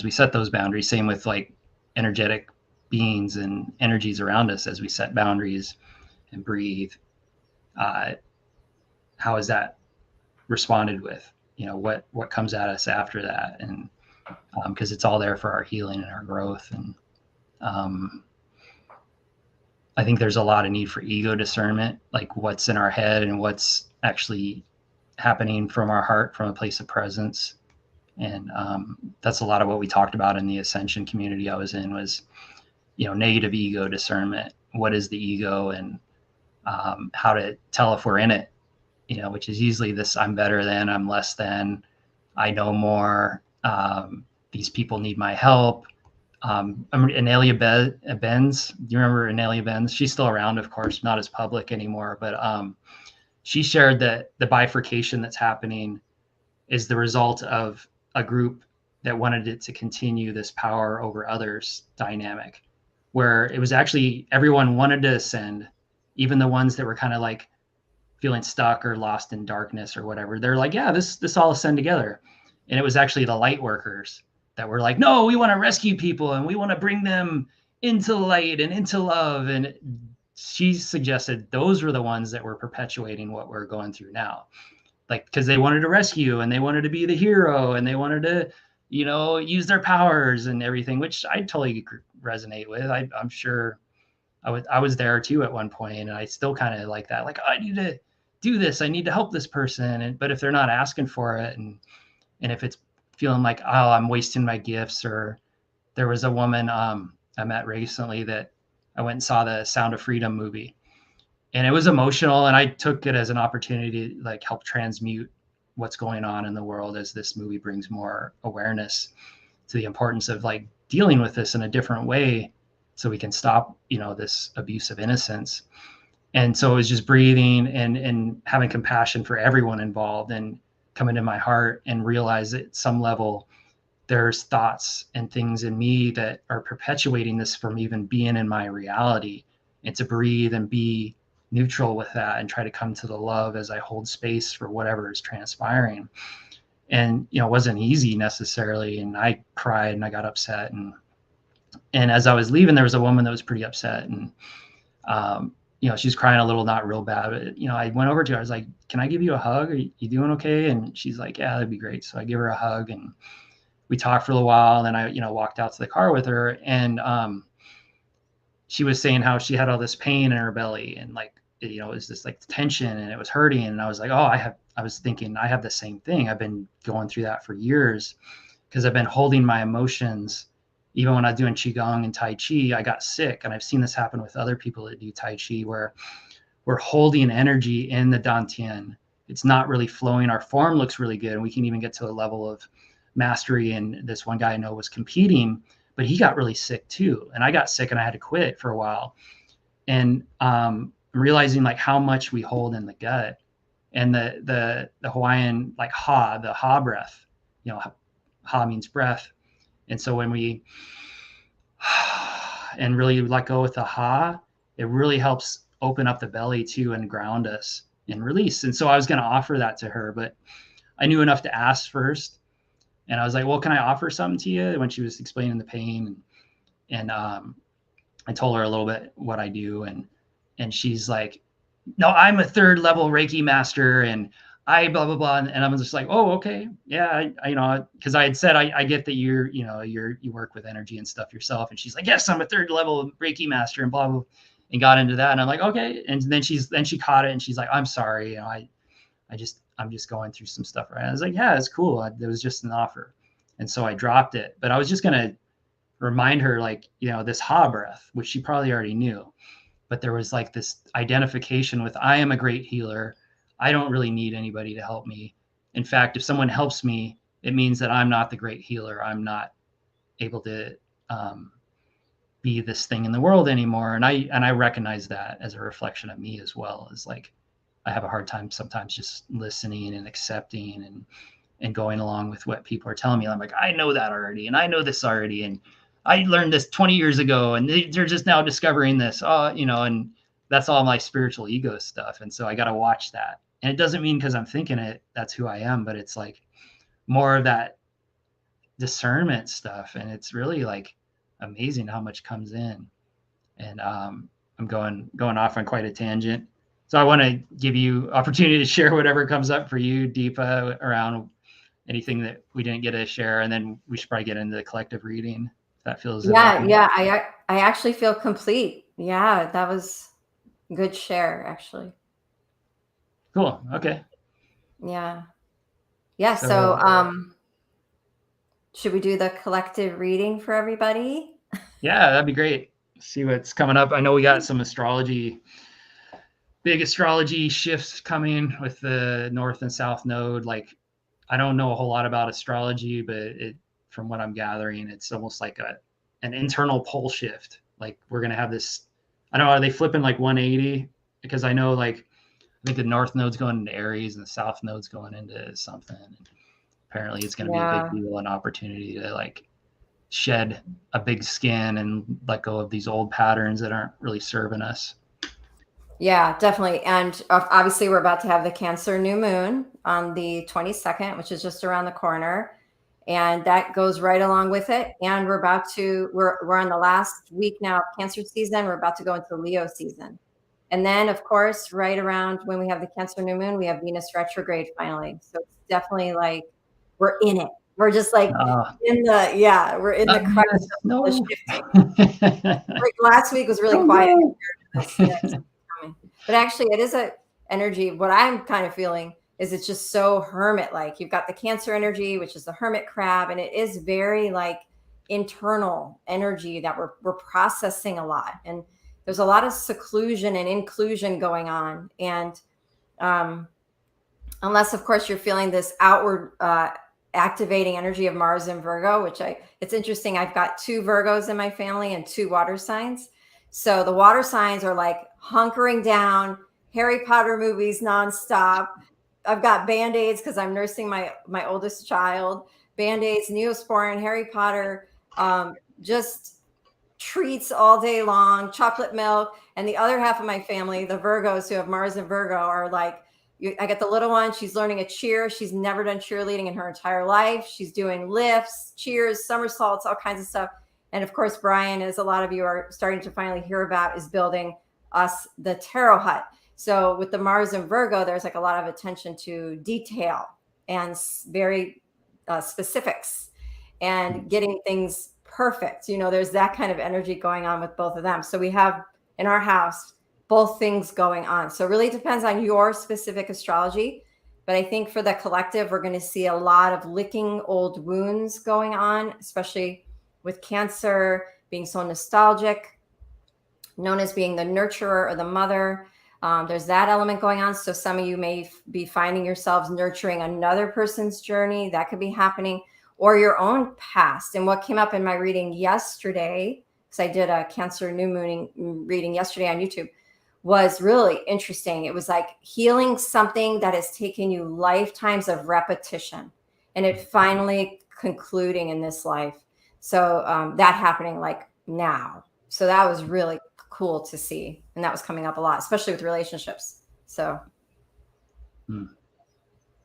set those boundaries. Same with like energetic beings and energies around us. As we set boundaries and breathe, how is that responded with? What comes at us after that? And because it's all there for our healing and our growth. And I think there's a lot of need for ego discernment, like what's in our head and what's actually happening from our heart, from a place of presence. And that's a lot of what we talked about in the ascension community I was in, was negative ego discernment. What is the ego, and how to tell if we're in it, which is usually this: I'm better than, I'm less than, I know more, these people need my help. Anelia Benz, do you remember Anelia Benz? She's still around, of course, not as public anymore, but she shared that the bifurcation that's happening is the result of a group that wanted it to continue this power over others dynamic, where it was actually everyone wanted to ascend, even the ones that were kind of like feeling stuck or lost in darkness or whatever. They're like, yeah, this all ascend together. And it was actually the light workers that were like, no, we want to rescue people and we want to bring them into light and into love. And she suggested those were the ones that were perpetuating what we're going through now. Like, because they wanted to rescue and they wanted to be the hero and they wanted to, use their powers and everything, which I totally resonate with. I'm sure I was there too at one point, and I still kind of like that. Like, oh, I need to do this. I need to help this person. But if they're not asking for it, and if it's feeling like, oh, I'm wasting my gifts. Or there was a woman I met recently that I went and saw the Sound of Freedom movie, and it was emotional, and I took it as an opportunity to like help transmute what's going on in the world, as this movie brings more awareness to the importance of like dealing with this in a different way, so we can stop this abuse of innocence. And so it was just breathing and having compassion for everyone involved, and come into my heart and realize that at some level there's thoughts and things in me that are perpetuating this from even being in my reality, and to breathe and be neutral with that and try to come to the love as I hold space for whatever is transpiring. And it wasn't easy necessarily, and I cried and I got upset, and as I was leaving, there was a woman that was pretty upset, and she's crying a little, not real bad, but I went over to her. I was like, can I give you a hug? Are you doing okay? And she's like, yeah, that'd be great. So I give her a hug, and we talked for a little while, and then I walked out to the car with her, and she was saying how she had all this pain in her belly, and like, it was this like tension, and it was hurting. And I was like, I was thinking I have the same thing. I've been going through that for years, because I've been holding my emotions. Even when I was doing Qigong and Tai Chi, I got sick. And I've seen this happen with other people that do Tai Chi, where we're holding energy in the Dantian. It's not really flowing. Our form looks really good, and we can even get to a level of mastery. And this one guy I know was competing, but he got really sick too. And I got sick and I had to quit for a while. And I'm realizing like how much we hold in the gut, and the Hawaiian, like the ha breath, ha means breath. And so when we and really let go with the ha, it really helps open up the belly too and ground us and release. And so I was going to offer that to her, but I knew enough to ask first. And I was like, well, can I offer something to you? When she was explaining the pain, and I told her a little bit what I do. And she's like, no, I'm a 3rd level Reiki master, and I blah, blah, blah. And I'm just like, oh, okay. Yeah. Cause I had said, I get that you work with energy and stuff yourself. And she's like, yes, I'm a 3rd level Reiki master, and blah, blah, and got into that. And I'm like, okay. And then she caught it, and she's like, I'm sorry. I'm just going through some stuff. Right. I was like, yeah, it's cool. It was just an offer. And so I dropped it, but I was just going to remind her, like, this ha breath, which she probably already knew, but there was like this identification with, I am a great healer. I don't really need anybody to help me. In fact, if someone helps me, it means that I'm not the great healer. I'm not able to be this thing in the world anymore. And I recognize that as a reflection of me as well. As like, I have a hard time sometimes just listening and accepting and going along with what people are telling me. I'm like, I know that already, and I know this already, and I learned this 20 years ago and they're just now discovering this, and that's all my spiritual ego stuff. And so I got to watch that. And it doesn't mean because I'm thinking it, that's who I am, but it's like more of that discernment stuff. And it's really like amazing how much comes in. And I'm going off on quite a tangent. So I want to give you opportunity to share whatever comes up for you, Deepa, around anything that we didn't get to share. And then we should probably get into the collective reading. If that feels okay. I actually feel complete. Yeah, that was a good share, actually. Cool. Okay. Yeah. So should we do the collective reading for everybody? Yeah, that'd be great. See what's coming up. I know we got some big astrology shifts coming with the North and South node. Like, I don't know a whole lot about astrology, but from what I'm gathering, it's almost like an internal pole shift. Like, we're going to have this, I don't know, are they flipping like 180? Because I know, like, I think the North node's going into Aries and the South node's going into something. And apparently it's going to be a big deal, an opportunity to like shed a big skin and let go of these old patterns that aren't really serving us. Yeah, definitely. And obviously we're about to have the Cancer new moon on the 22nd, which is just around the corner. And that goes right along with it. And we're on the last week now of Cancer season. We're about to go into Leo season. And then, of course, right around when we have the Cancer new moon, we have Venus retrograde finally. So it's definitely like we're in it. We're just like we're in the crux of the shifting. Like last week was really quiet. But actually, it is an energy. What I'm kind of feeling is it's just so hermit-like. You've got the Cancer energy, which is the hermit crab, and it is very like internal energy that we're processing a lot. And there's a lot of seclusion and inclusion going on. And unless, of course, you're feeling this outward activating energy of Mars and Virgo, it's interesting. I've got 2 Virgos in my family and 2 water signs. So the water signs are like hunkering down, Harry Potter movies nonstop. I've got Band-Aids because I'm nursing my oldest child. Band-Aids, Neosporin, Harry Potter, just treats all day long, chocolate milk. And the other half of my family, the Virgos who have Mars and Virgo, are like, I get the little one. She's learning a cheer. She's never done cheerleading in her entire life. She's doing lifts, cheers, somersaults, all kinds of stuff. And of course, Brian, as a lot of you are starting to finally hear about, is building us the tarot hut. So with the Mars and Virgo, there's like a lot of attention to detail and very specifics and getting things perfect. There's that kind of energy going on with both of them. So we have in our house both things going on. So it really depends on your specific astrology. But I think for the collective, we're going to see a lot of licking old wounds going on, especially with Cancer being so nostalgic, known as being the nurturer or the mother. There's that element going on. So some of you may be finding yourselves nurturing another person's journey. That could be happening, or your own past. And what came up in my reading yesterday, because I did a Cancer new moon reading yesterday on YouTube, was really interesting. It was like healing something that has taken you lifetimes of repetition, and it finally concluding in this life. So that happening like now. So that was really cool to see. And that was coming up a lot, especially with relationships. So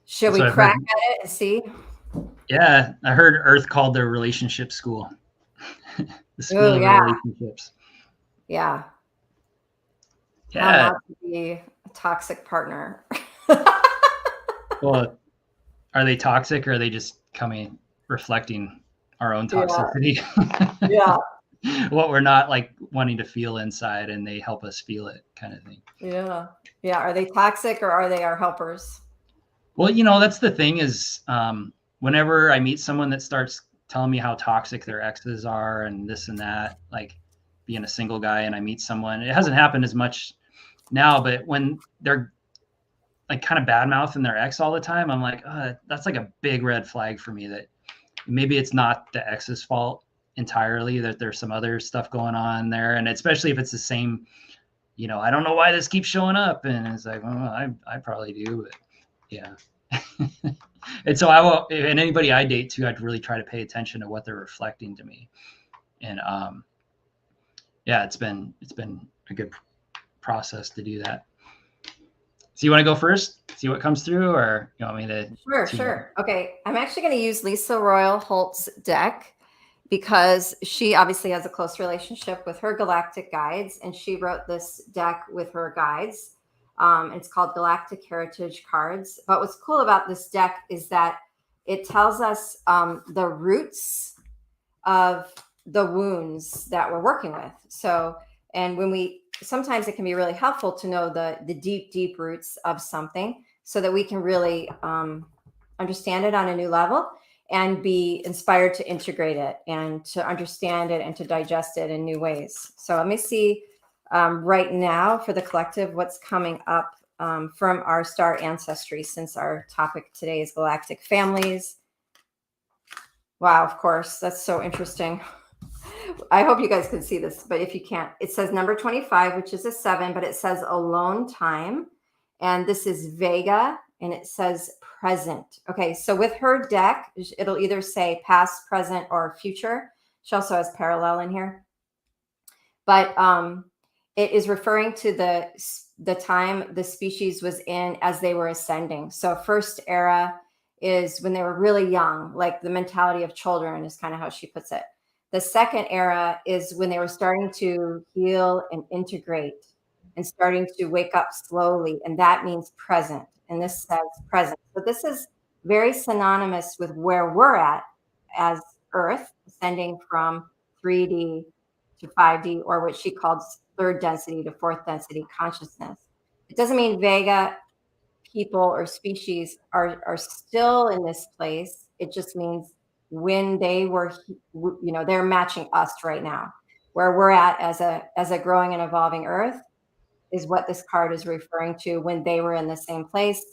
should we crack at it and see? Yeah, I heard Earth called their relationship school. The school of relationships. Yeah. Yeah. How not to be a toxic partner. Well, are they toxic, or are they just reflecting our own toxicity? Yeah. What we're not like wanting to feel inside, and they help us feel it, kind of thing. Yeah. Yeah. Are they toxic, or are they our helpers? Well, that's the thing is, whenever I meet someone that starts telling me how toxic their exes are and this and that, like being a single guy and I meet someone, it hasn't happened as much now, but when they're like kind of bad mouthing their ex all the time, I'm like, that's like a big red flag for me, that maybe it's not the ex's fault entirely, that there's some other stuff going on there. And especially if it's the same, I don't know why this keeps showing up. And it's like, well, I probably do, but yeah. And so and anybody I date too, I'd really try to pay attention to what they're reflecting to me. And yeah, it's been a good process to do that. So you want to go first, see what comes through, or you want me to? Sure. Okay, I'm actually going to use Lisa Royal Holt's deck because she obviously has a close relationship with her galactic guides, and she wrote this deck with her guides. It's called Galactic Heritage Cards. But what's cool about this deck is that it tells us the roots of the wounds that we're working with. So, and sometimes it can be really helpful to know the deep roots of something so that we can really understand it on a new level and be inspired to integrate it and to understand it and to digest it in new ways. So let me see right now for the collective what's coming up from our star ancestry, since our topic today is galactic families. Wow, of course, that's so interesting. I hope you guys can see this, but if you can't, it says number 25, which is a 7, but it says alone time. And this is Vega, and it says present. Okay, so with her deck, it'll either say past, present, or future. She also has parallel in here. But it is referring to the time the species was in as they were ascending. So first era is when they were really young, like the mentality of children is kind of how she puts it. The second era is when they were starting to heal and integrate and starting to wake up slowly. And that means present. And this says present. So this is very synonymous with where we're at as Earth, ascending from 3D to 5D, or what she calls third density to fourth density consciousness. It doesn't mean Vega people or species are still in this place. It just means when they were, they're matching us right now. Where we're at as a growing and evolving Earth is what this card is referring to, when they were in the same place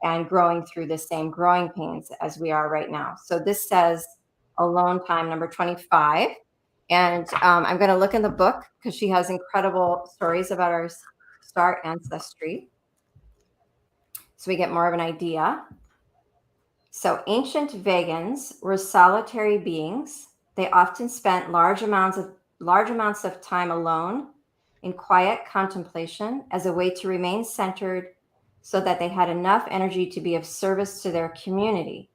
and growing through the same growing pains as we are right now. So this says alone time number 25. And I'm going to look in the book because she has incredible stories about our star ancestry, so we get more of an idea. So ancient Vegans were solitary beings. They often spent large amounts of time alone in quiet contemplation as a way to remain centered so that they had enough energy to be of service to their community.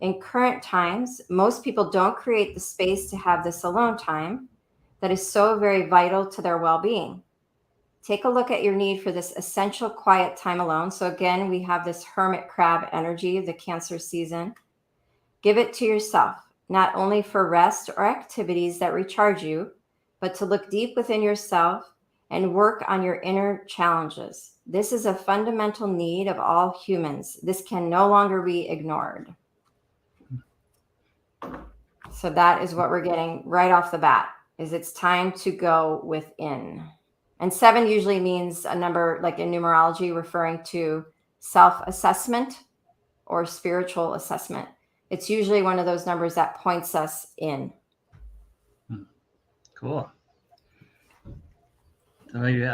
In current times, most people don't create the space to have this alone time that is so very vital to their well-being. Take a look at your need for this essential quiet time alone. So again, we have this hermit crab energy of the Cancer season. Give it to yourself, not only for rest or activities that recharge you, but to look deep within yourself and work on your inner challenges. This is a fundamental need of all humans. This can no longer be ignored. So that is what we're getting right off the bat, is it's time to go within. And 7 usually means a number, like in numerology, referring to self-assessment or spiritual assessment. It's usually one of those numbers that points us in. Cool. So maybe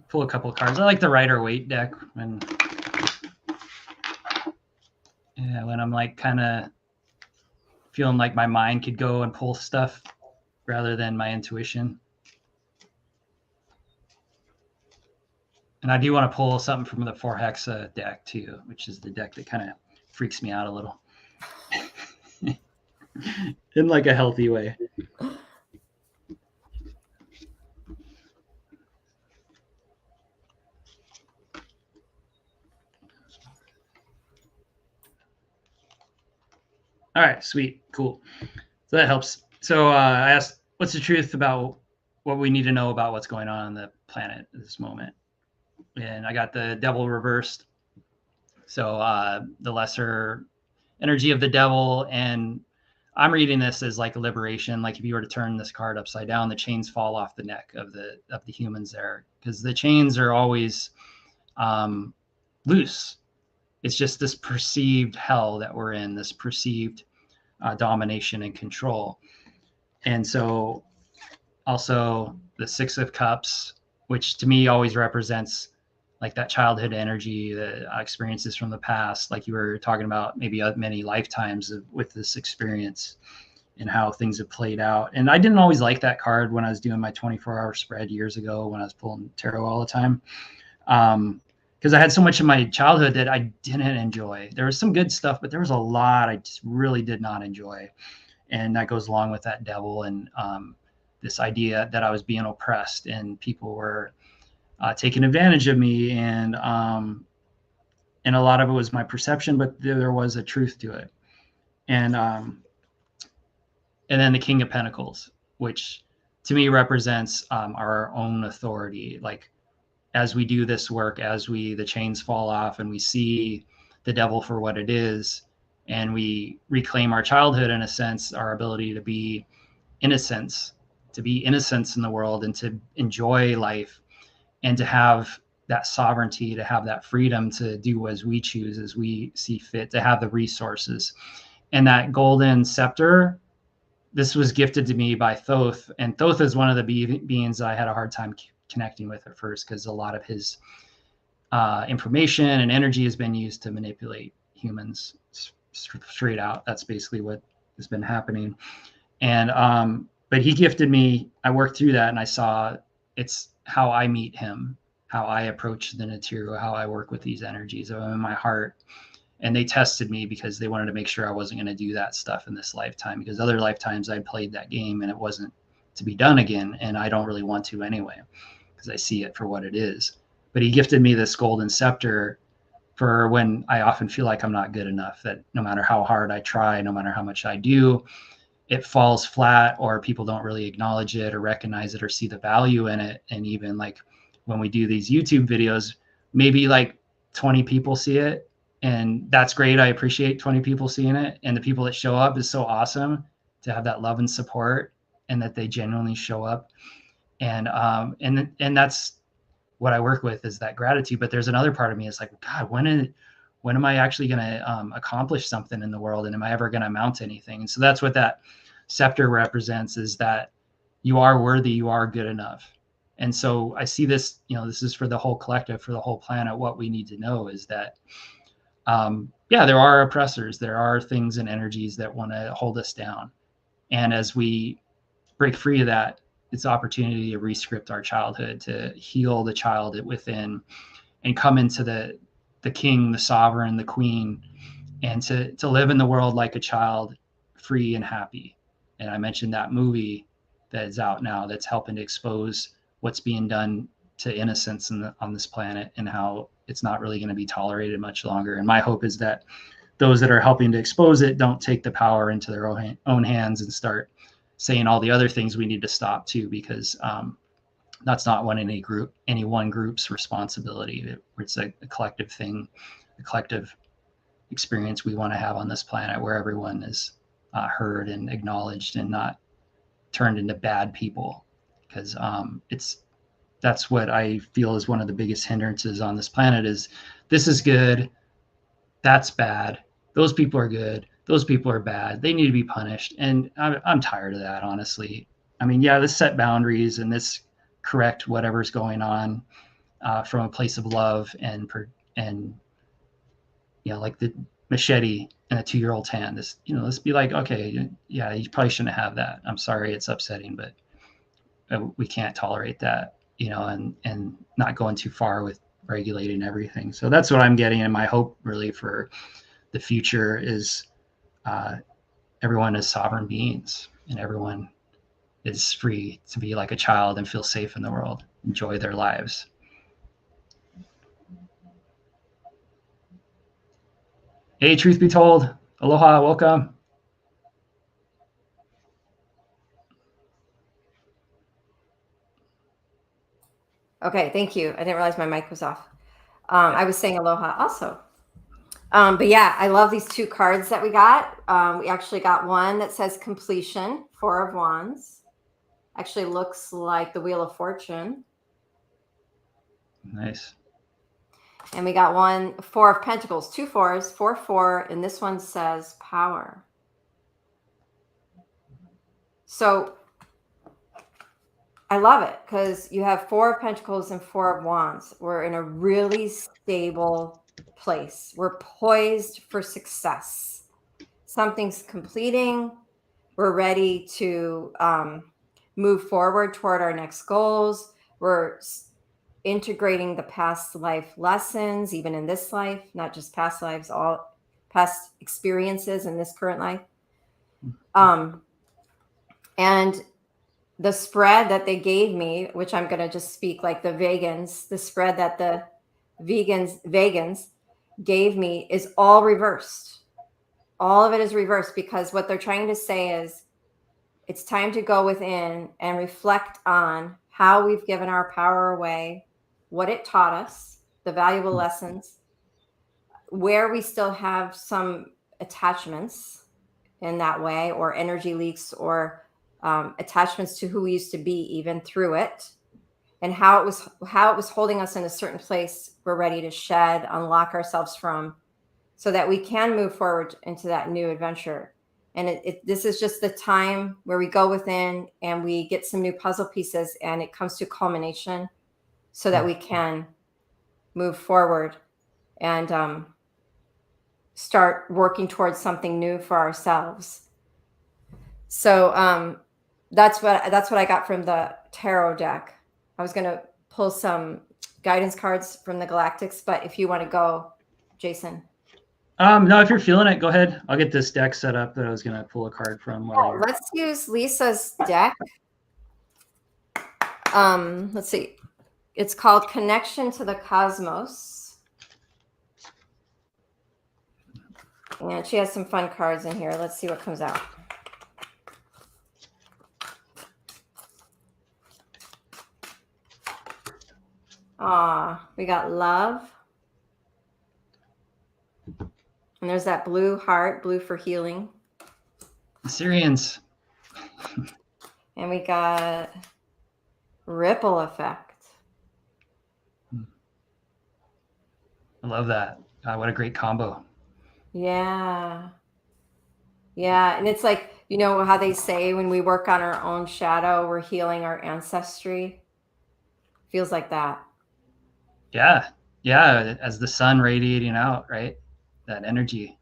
pull a couple of cards. I like the Rider-Waite deck when I'm like kind of feeling like my mind could go and pull stuff rather than my intuition. And I do want to pull something from the 4-hexa deck too, which is the deck that kind of freaks me out a little in like a healthy way. All right, sweet, cool. So that helps. So I asked, what's the truth about what we need to know about what's going on the planet at this moment? And I got the devil reversed. So the lesser energy of the devil. And I'm reading this as like a liberation. Like if you were to turn this card upside down, the chains fall off the neck of the humans there, because the chains are always loose. It's just this perceived hell that we're in, this perceived domination and control. And so also the 6 of Cups, which to me always represents like that childhood energy, the experiences from the past, like you were talking about, maybe many lifetimes with this experience. and how things have played out. And I didn't always like that card when I was doing my 24-hour spread years ago when I was pulling tarot all the time. Because I had so much in my childhood that I didn't enjoy. There was some good stuff, but there was a lot I just really did not enjoy. And that goes along with that devil and this idea that I was being oppressed and people were taking advantage of me. And a lot of it was my perception, but there was a truth to it. And then the King of Pentacles, which to me represents our own authority. Like as we do this work, as the chains fall off and we see the devil for what it is, and we reclaim our childhood in a sense, our ability to be innocence, in the world and to enjoy life and to have that sovereignty, to have that freedom to do as we choose, as we see fit, to have the resources. And that golden scepter, this was gifted to me by Thoth. And Thoth is one of the beings I had a hard time connecting with at first, because a lot of his information and energy has been used to manipulate humans straight out. That's basically what has been happening. And but he gifted me, I worked through that and I saw it's how I meet him, how I approach the Naturu, how I work with these energies in my heart. And they tested me because they wanted to make sure I wasn't going to do that stuff in this lifetime, because other lifetimes I'd played that game and it wasn't to be done again. And I don't really want to anyway, because I see it for what it is. But he gifted me this golden scepter for when I often feel like I'm not good enough, that no matter how hard I try, no matter how much I do, it falls flat, or people don't really acknowledge it or recognize it or see the value in it. And even like when we do these YouTube videos, maybe like 20 people see it. And that's great. I appreciate 20 people seeing it. And the people that show up is so awesome to have that love and support and that they genuinely show up. And that's what I work with, is that gratitude. But there's another part of me is like, God, when am I actually going to accomplish something in the world? And am I ever going to amount to anything? And so that's what that scepter represents, is that you are worthy, you are good enough. And so I see this, this is for the whole collective, for the whole planet. What we need to know is that, there are oppressors. There are things and energies that want to hold us down. And as we break free of that, it's opportunity to rescript our childhood, to heal the child within, and come into the king, the sovereign, the queen, and to live in the world like a child, free and happy. And I mentioned that movie that is out now that's helping to expose what's being done to innocence on this planet, and how it's not really going to be tolerated much longer. And my hope is that those that are helping to expose it don't take the power into their own hands and start saying all the other things we need to stop too, because that's not any one group's responsibility. It's a collective thing, a collective experience we want to have on this planet, where everyone is heard and acknowledged and not turned into bad people. Because that's what I feel is one of the biggest hindrances on this planet, is this is good, that's bad, those people are good, those people are bad, they need to be punished. And I'm tired of that, honestly. I mean, let's set boundaries and let's correct whatever's going on from a place of love and like the machete in a 2-year-old's hand. Let's be like, okay, you probably shouldn't have that. I'm sorry, it's upsetting, but we can't tolerate that, and not going too far with regulating everything. So that's what I'm getting. And my hope really for the future is everyone is sovereign beings, and everyone is free to be like a child and feel safe in the world, enjoy their lives. Hey, truth be told, aloha, welcome. Okay, thank you. I didn't realize my mic was off. I was saying aloha also. But yeah, I love these 2 cards that we got. We actually got one that says completion, 4 of Wands. Actually looks like the Wheel of Fortune. Nice. And we got one, 4 of Pentacles, 2 4s, 4 4, and this one says power. So I love it, because you have 4 of Pentacles and 4 of Wands. We're in a really stable place. We're poised for success. Something's completing. we're ready to move forward toward our next goals. We're integrating the past life lessons, even in this life, not just past lives, all past experiences in this current life. And the spread that they gave me, which I'm going to just speak like the vegans, the spread that the vegans gave me is all reversed. All of it is reversed, because what they're trying to say is it's time to go within and reflect on how we've given our power away, what it taught us, the valuable lessons, where we still have some attachments in that way, or energy leaks, or attachments to who we used to be even through it, and how it was holding us in a certain place we're ready to shed, unlock ourselves from, so that we can move forward into that new adventure. And this is just the time where we go within and we get some new puzzle pieces, and it comes to culmination so that we can move forward and start working towards something new for ourselves. So that's what I got from the tarot deck. I was going to pull some guidance cards from the Galactics, but if you want to go, Jason. No, if you're feeling it, go ahead. I'll get this deck set up that I was going to pull a card from. Let's use Lisa's deck. Let's see. It's called Connection to the Cosmos. And she has some fun cards in here. Let's see what comes out. We got love. And there's that blue heart, blue for healing. Syrians. And we got ripple effect. I love that. What a great combo. Yeah. Yeah. And it's like, you know how they say when we work on our own shadow, we're healing our ancestry? Feels like that. Yeah. Yeah. As the sun radiating out, right? That energy.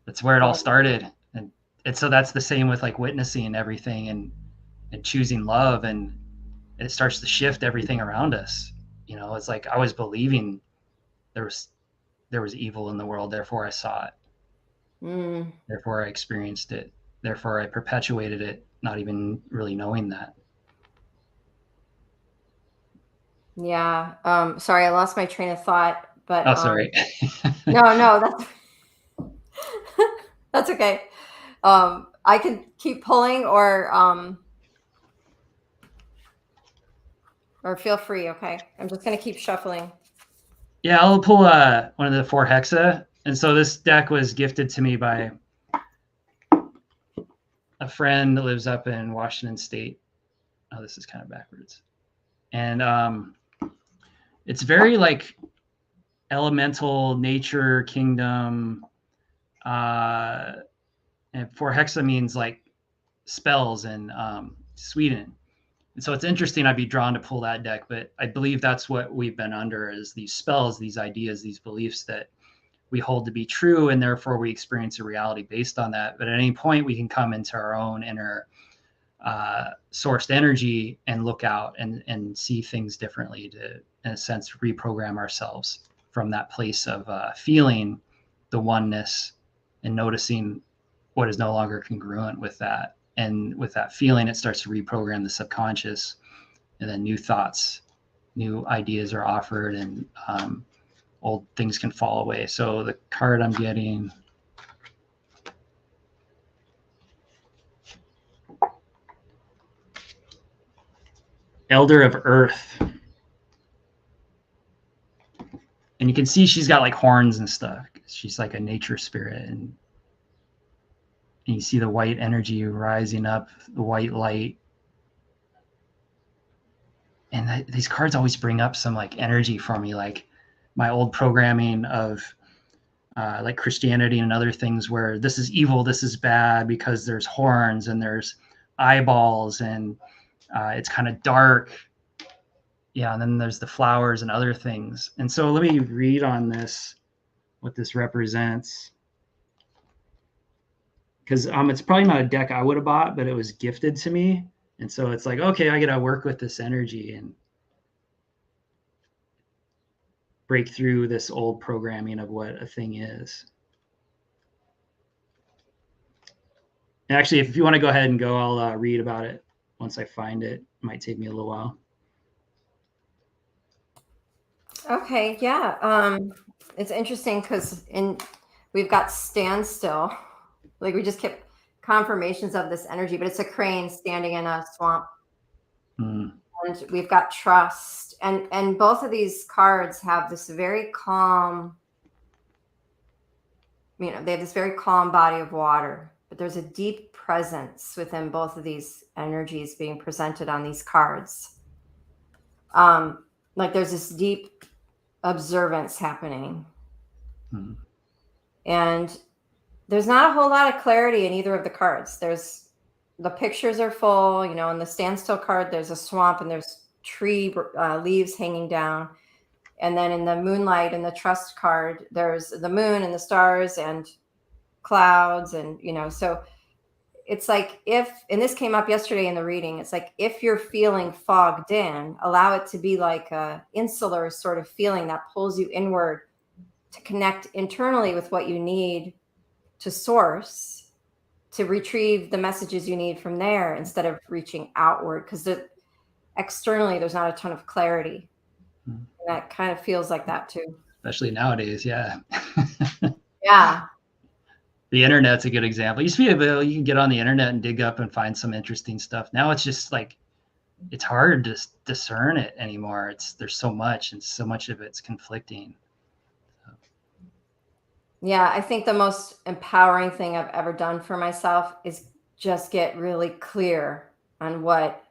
That's where it all started. And so that's the same with like witnessing everything and choosing love, and it starts to shift everything around us. You know, it's like I was believing there was evil in the world, therefore I saw it. Therefore I experienced it. Therefore I perpetuated it, not even really knowing that. Yeah. Sorry, I lost my train of thought, but oh, sorry. No, that's okay. I can keep pulling or feel free. Okay. I'm just going to keep shuffling. Yeah, I'll pull one of the 4 hexa. And so this deck was gifted to me by a friend that lives up in Washington State. Oh, this is kind of backwards. And it's very like elemental, nature, kingdom. And 4 hexa means like spells in Sweden. And so it's interesting I'd be drawn to pull that deck, but I believe that's what we've been under, is these spells, these ideas, these beliefs that we hold to be true, and therefore we experience a reality based on that. But at any point we can come into our own inner sourced energy and look out and see things differently to, in a sense, reprogram ourselves from that place of feeling the oneness and noticing what is no longer congruent with that. And with that feeling, it starts to reprogram the subconscious, and then new thoughts, new ideas are offered, and old things can fall away. So the card I'm getting, Elder of Earth. And you can see she's got like horns and stuff. She's like a nature spirit, and you see the white energy rising up, the white light. And these cards always bring up some like energy for me, like my old programming of like Christianity and other things, where this is evil, this is bad because there's horns and there's eyeballs, and it's kind of dark. Yeah, and then there's the flowers and other things. And so let me read on this, what this represents. because it's probably not a deck I would have bought, but it was gifted to me. And so it's like, okay, I got to work with this energy and break through this old programming of what a thing is. And actually, if you want to go ahead and go, I'll read about it once I find it. It might take me a little while. Okay, yeah. It's interesting because we've got standstill. Like we just kept confirmations of this energy, but it's a crane standing in a swamp. And we've got trust. And both of these cards have this very calm, they have this very calm body of water, but there's a deep presence within both of these energies being presented on these cards. Like there's this deep observance happening. And there's not a whole lot of clarity in either of the cards. The pictures are full, in the standstill card, there's a swamp and there's tree leaves hanging down. And then in the moonlight and the trust card, there's the moon and the stars and clouds. And, so it's like and this came up yesterday in the reading, it's like, if you're feeling fogged in, allow it to be like a insular sort of feeling that pulls you inward to connect internally with what you need to source, to retrieve the messages you need from there instead of reaching outward, because externally there's not a ton of clarity. And that kind of feels like that too. Especially nowadays, yeah. Yeah. The internet's a good example. It used to be you can get on the internet and dig up and find some interesting stuff. Now it's just like, it's hard to discern it anymore. There's so much, and so much of it's conflicting. Yeah, I think the most empowering thing I've ever done for myself is just get really clear on what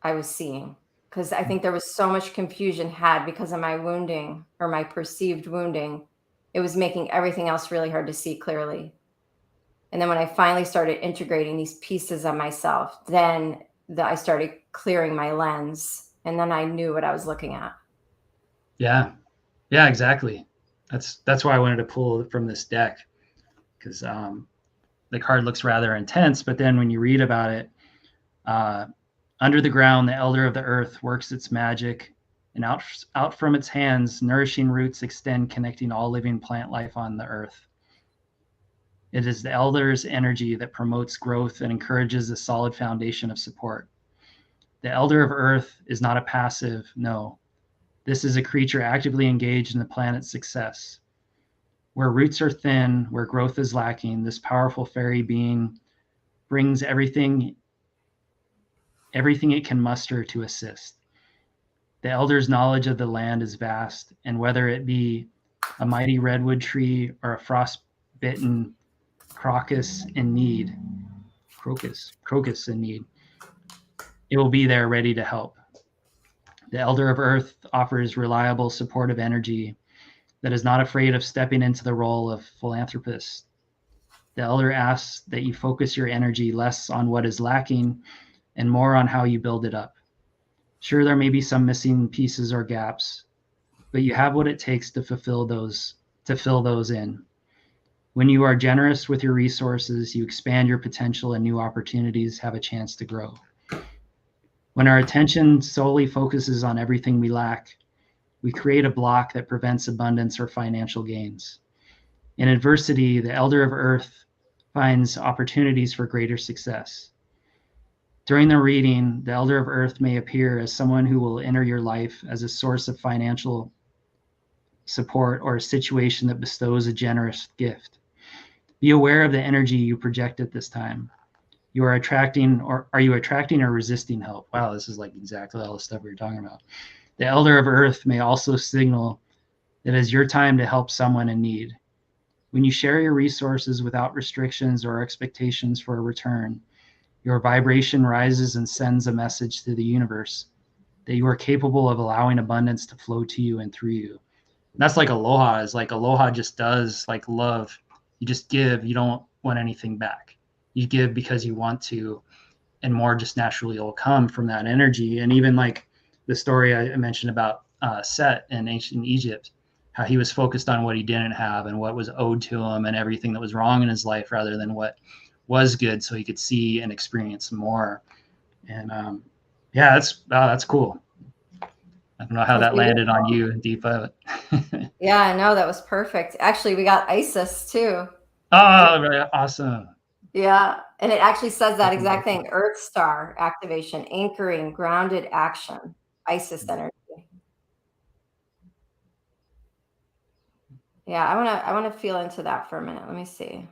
I was seeing. Because I think there was so much confusion had because of my wounding or my perceived wounding. It was making everything else really hard to see clearly. And then when I finally started integrating these pieces of myself, then I started clearing my lens, and then I knew what I was looking at. Yeah, exactly. That's why I wanted to pull from this deck, because the card looks rather intense, but then when you read about it, under the ground, the elder of the earth works its magic, and out from its hands, nourishing roots extend, connecting all living plant life on the earth. It is the elder's energy that promotes growth and encourages a solid foundation of support. The elder of earth is not a passive, no. This is a creature actively engaged in the planet's success. Where roots are thin, where growth is lacking, this powerful fairy being brings everything it can muster to assist. The elder's knowledge of the land is vast, and whether it be a mighty redwood tree or a frost-bitten crocus in need, it will be there ready to help. The elder of earth offers reliable, supportive energy that is not afraid of stepping into the role of philanthropist. The elder asks that you focus your energy less on what is lacking and more on how you build it up. Sure, there may be some missing pieces or gaps, but you have what it takes to fill those in. When you are generous with your resources, you expand your potential and new opportunities have a chance to grow. When our attention solely focuses on everything we lack, we create a block that prevents abundance or financial gains. In adversity, the elder of earth finds opportunities for greater success. During the reading, the elder of earth may appear as someone who will enter your life as a source of financial support or a situation that bestows a generous gift. Be aware of the energy you project at this time. Are you attracting or resisting help? Wow, this is like exactly all the stuff we were talking about. The elder of earth may also signal that it is your time to help someone in need. When you share your resources without restrictions or expectations for a return, your vibration rises and sends a message to the universe that you are capable of allowing abundance to flow to you and through you. And that's like aloha. Is like aloha just does like love. You just give. You don't want anything back. You give because you want to, and more just naturally will come from that energy. And even like the story I mentioned about Set in ancient Egypt, how he was focused on what he didn't have and what was owed to him and everything that was wrong in his life rather than what was good, so he could see and experience more. And yeah, that's cool. I don't know how that landed on you, Deepa. Yeah, I know, that was perfect. Actually, we got Isis too. Oh, right. Awesome. Yeah, and it actually says that exact thing: Earth Star activation, anchoring, grounded action, Isis energy. Yeah, I wanna feel into that for a minute. Let me see.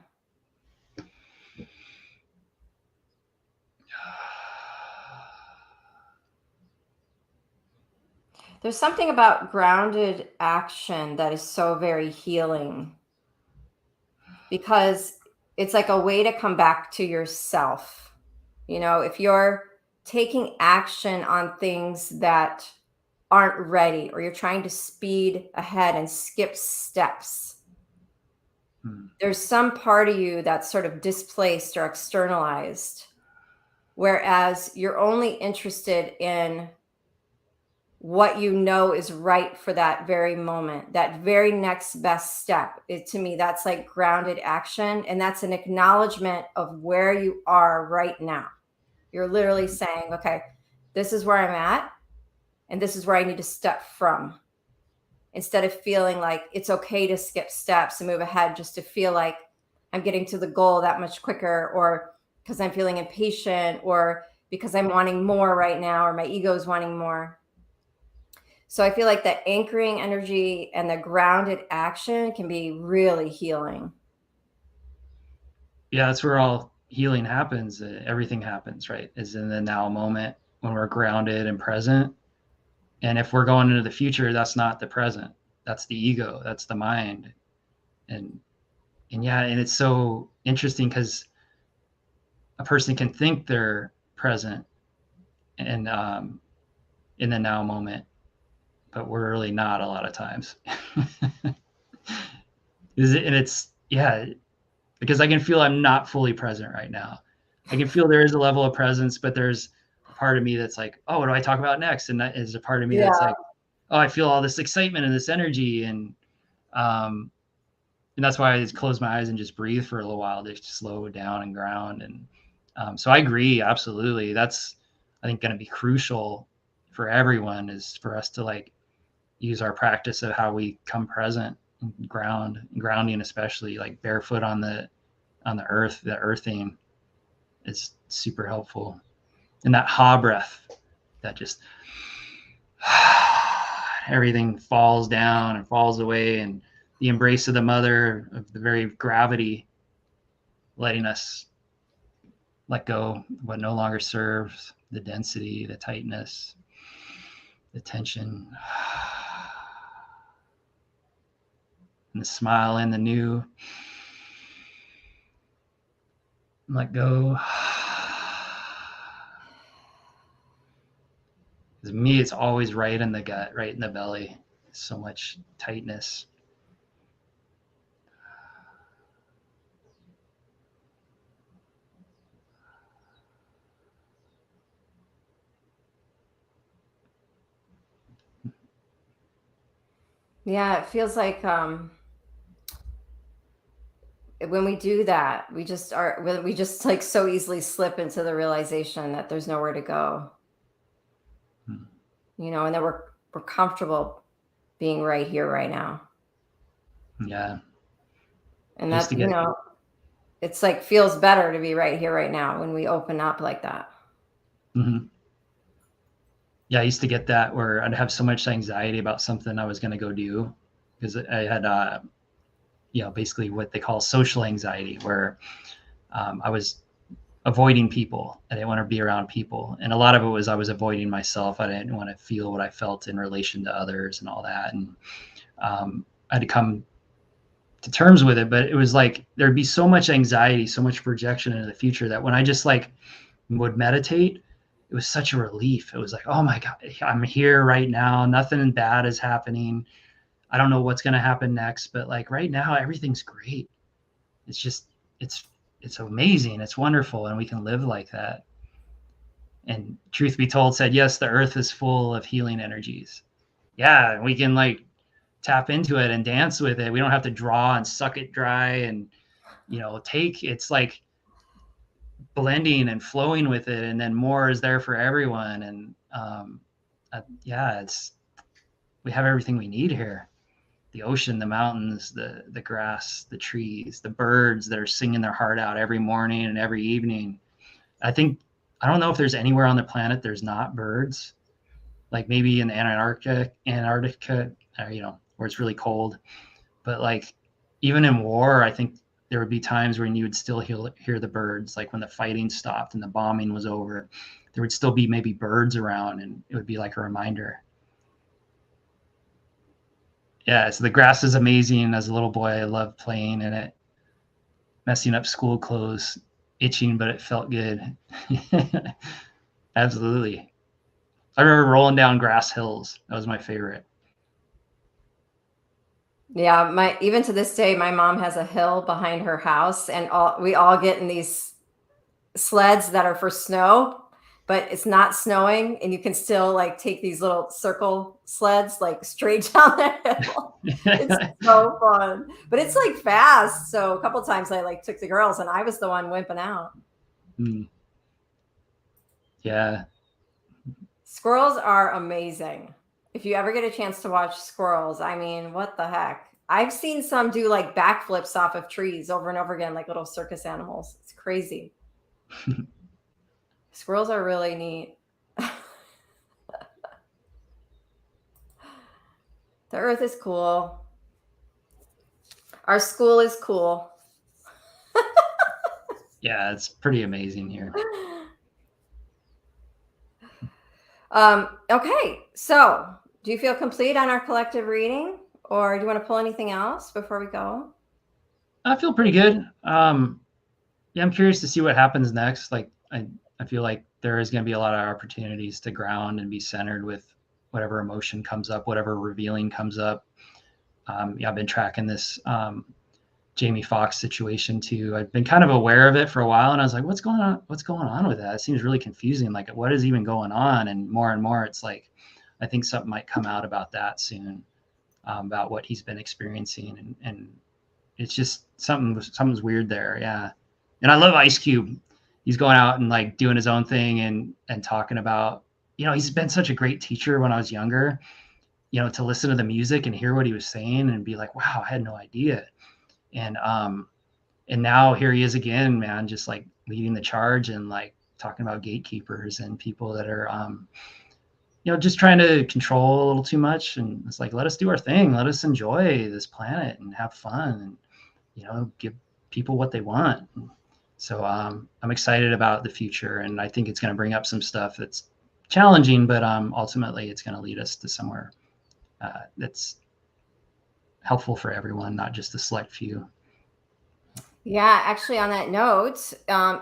There's something about grounded action that is so very healing, because it's like a way to come back to yourself. You know, if you're taking action on things that aren't ready, or you're trying to speed ahead and skip steps, there's some part of you that's sort of displaced or externalized, whereas you're only interested in what you know is right for that very moment, that very next best step. To me, that's like grounded action, and that's an acknowledgement of where you are right now. You're literally saying, okay, this is where I'm at, and this is where I need to step from, instead of feeling like it's okay to skip steps and move ahead just to feel like I'm getting to the goal that much quicker, or because I'm feeling impatient, or because I'm wanting more right now, or my ego is wanting more. So I feel like the anchoring energy and the grounded action can be really healing. Yeah, that's where all healing happens. Everything happens, right? Is in the now moment when we're grounded and present. And if we're going into the future, that's not the present. That's the ego. That's the mind. And yeah, and it's so interesting because a person can think they're present and in the now moment, but we're really not a lot of times. And it's yeah, because I can feel I'm not fully present right now. I can feel there is a level of presence, but there's a part of me that's like, oh, what do I talk about next? And that is a part of me that's like, oh, I feel all this excitement and this energy, and that's why I just close my eyes and just breathe for a little while to slow down and ground. And so I agree, absolutely. That's, I think, going to be crucial for everyone, is for us to like use our practice of how we come present and grounding, especially like barefoot on the earth. The earthing is super helpful. And that ha breath, that just everything falls down and falls away, and the embrace of the mother, of the very gravity, letting us let go what no longer serves, the density, the tightness, the tension, and the smile and the new. Let go. Because me, it's always right in the gut, right in the belly. So much tightness. Yeah, it feels like when we do that, we just like so easily slip into the realization that there's nowhere to go. You know, and that we're comfortable being right here, right now. Yeah. And that, you know, it's like feels better to be right here, right now when we open up like that. Mm-hmm. Yeah, I used to get that where I'd have so much anxiety about something I was going to go do, because I had, basically what they call social anxiety, where I was avoiding people. I didn't want to be around people. And a lot of it was I was avoiding myself. I didn't want to feel what I felt in relation to others and all that. And I had to come to terms with it, but it was like there'd be so much anxiety, so much projection into the future, that when I just like would meditate, it was such a relief. It was like, oh my God, I'm here right now. Nothing bad is happening. I don't know what's going to happen next, but like right now, everything's great. It's just, it's amazing. It's wonderful. And we can live like that. And truth be told, said, yes, the earth is full of healing energies. Yeah. We can like tap into it and dance with it. We don't have to draw and suck it dry and, it's like blending and flowing with it. And then more is there for everyone. And we have everything we need here. The ocean, the mountains, the grass, the trees, the birds that are singing their heart out every morning and every evening. I don't know if there's anywhere on the planet there's not birds, like maybe in Antarctica, where it's really cold. But like even in war, I think there would be times when you would still hear the birds, like when the fighting stopped and the bombing was over, there would still be maybe birds around, and it would be like a reminder. Yeah, so the grass is amazing. As a little boy, I loved playing in it, messing up school clothes, itching, but it felt good. Absolutely. I remember rolling down grass hills. That was my favorite. Yeah, even to this day, my mom has a hill behind her house, and we all get in these sleds that are for snow, but it's not snowing, and you can still like take these little circle sleds like straight down the hill. It's so fun, but it's like fast. So a couple times I like took the girls, and I was the one wimping out. Yeah. Squirrels are amazing. If you ever get a chance to watch squirrels, I mean, what the heck? I've seen some do like backflips off of trees over and over again, like little circus animals. It's crazy. Squirrels are really neat. The earth is cool. Our school is cool. Yeah, it's pretty amazing here. Okay, so do you feel complete on our collective reading, or do you want to pull anything else before we go? I feel pretty good. I'm curious to see what happens next. Like I feel like there is going to be a lot of opportunities to ground and be centered with whatever emotion comes up, whatever revealing comes up. I've been tracking this Jamie Foxx situation too. I've been kind of aware of it for a while, and I was like, what's going on? What's going on with that? It seems really confusing. Like, what is even going on? And more, it's like, I think something might come out about that soon, about what he's been experiencing. And it's just something's weird there. Yeah. And I love Ice Cube. He's going out and like doing his own thing and talking about, he's been such a great teacher when I was younger, to listen to the music and hear what he was saying and be like, wow, I had no idea. And now here he is again, man, just like leading the charge and like talking about gatekeepers and people that are, just trying to control a little too much. And it's like, let us do our thing. Let us enjoy this planet and have fun and, give people what they want. So I'm excited about the future, and I think it's going to bring up some stuff that's challenging, but ultimately it's going to lead us to somewhere that's helpful for everyone, not just a select few. Yeah, actually, on that note,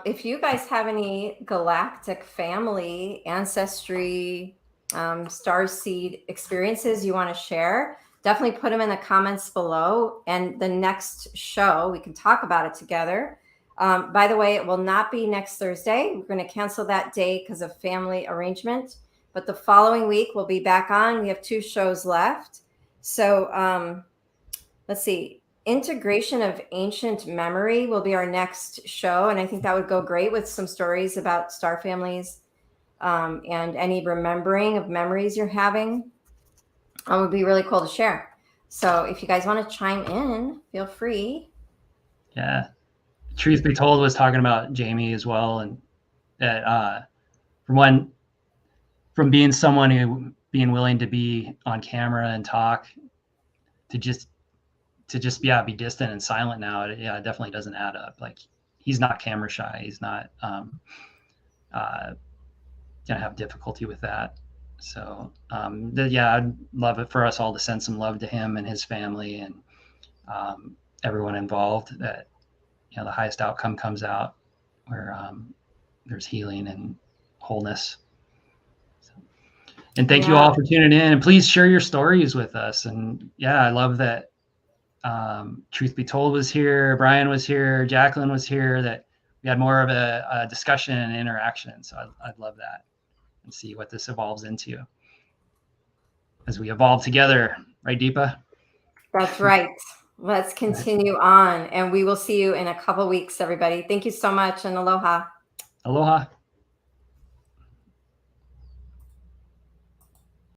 if you guys have any galactic family ancestry, starseed experiences you want to share, definitely put them in the comments below. And the next show, we can talk about it together. By the way, it will not be next Thursday. We're going to cancel that day because of family arrangement. But the following week, we'll be back on. We have 2 shows left. So let's see. Integration of ancient memory will be our next show. And I think that would go great with some stories about star families and any remembering of memories you're having. It would be really cool to share. So if you guys want to chime in, feel free. Yeah. Truth Be Told was talking about Jamie as well. And that from being someone who being willing to be on camera and talk to just be distant and silent now, it definitely doesn't add up. Like, he's not camera shy. He's not gonna have difficulty with that. So I'd love it for us all to send some love to him and his family and everyone involved, that the highest outcome comes out where there's healing and wholeness. And thank you all for tuning in, and please share your stories with us. And I love that Truth Be Told was here, Brian was here, Jacqueline was here, that we had more of a discussion and interaction. So I'd love that, and see what this evolves into as we evolve together. Right, Deepa? That's right. Let's continue on, and we will see you in a couple weeks, everybody. Thank you so much, and aloha. Aloha.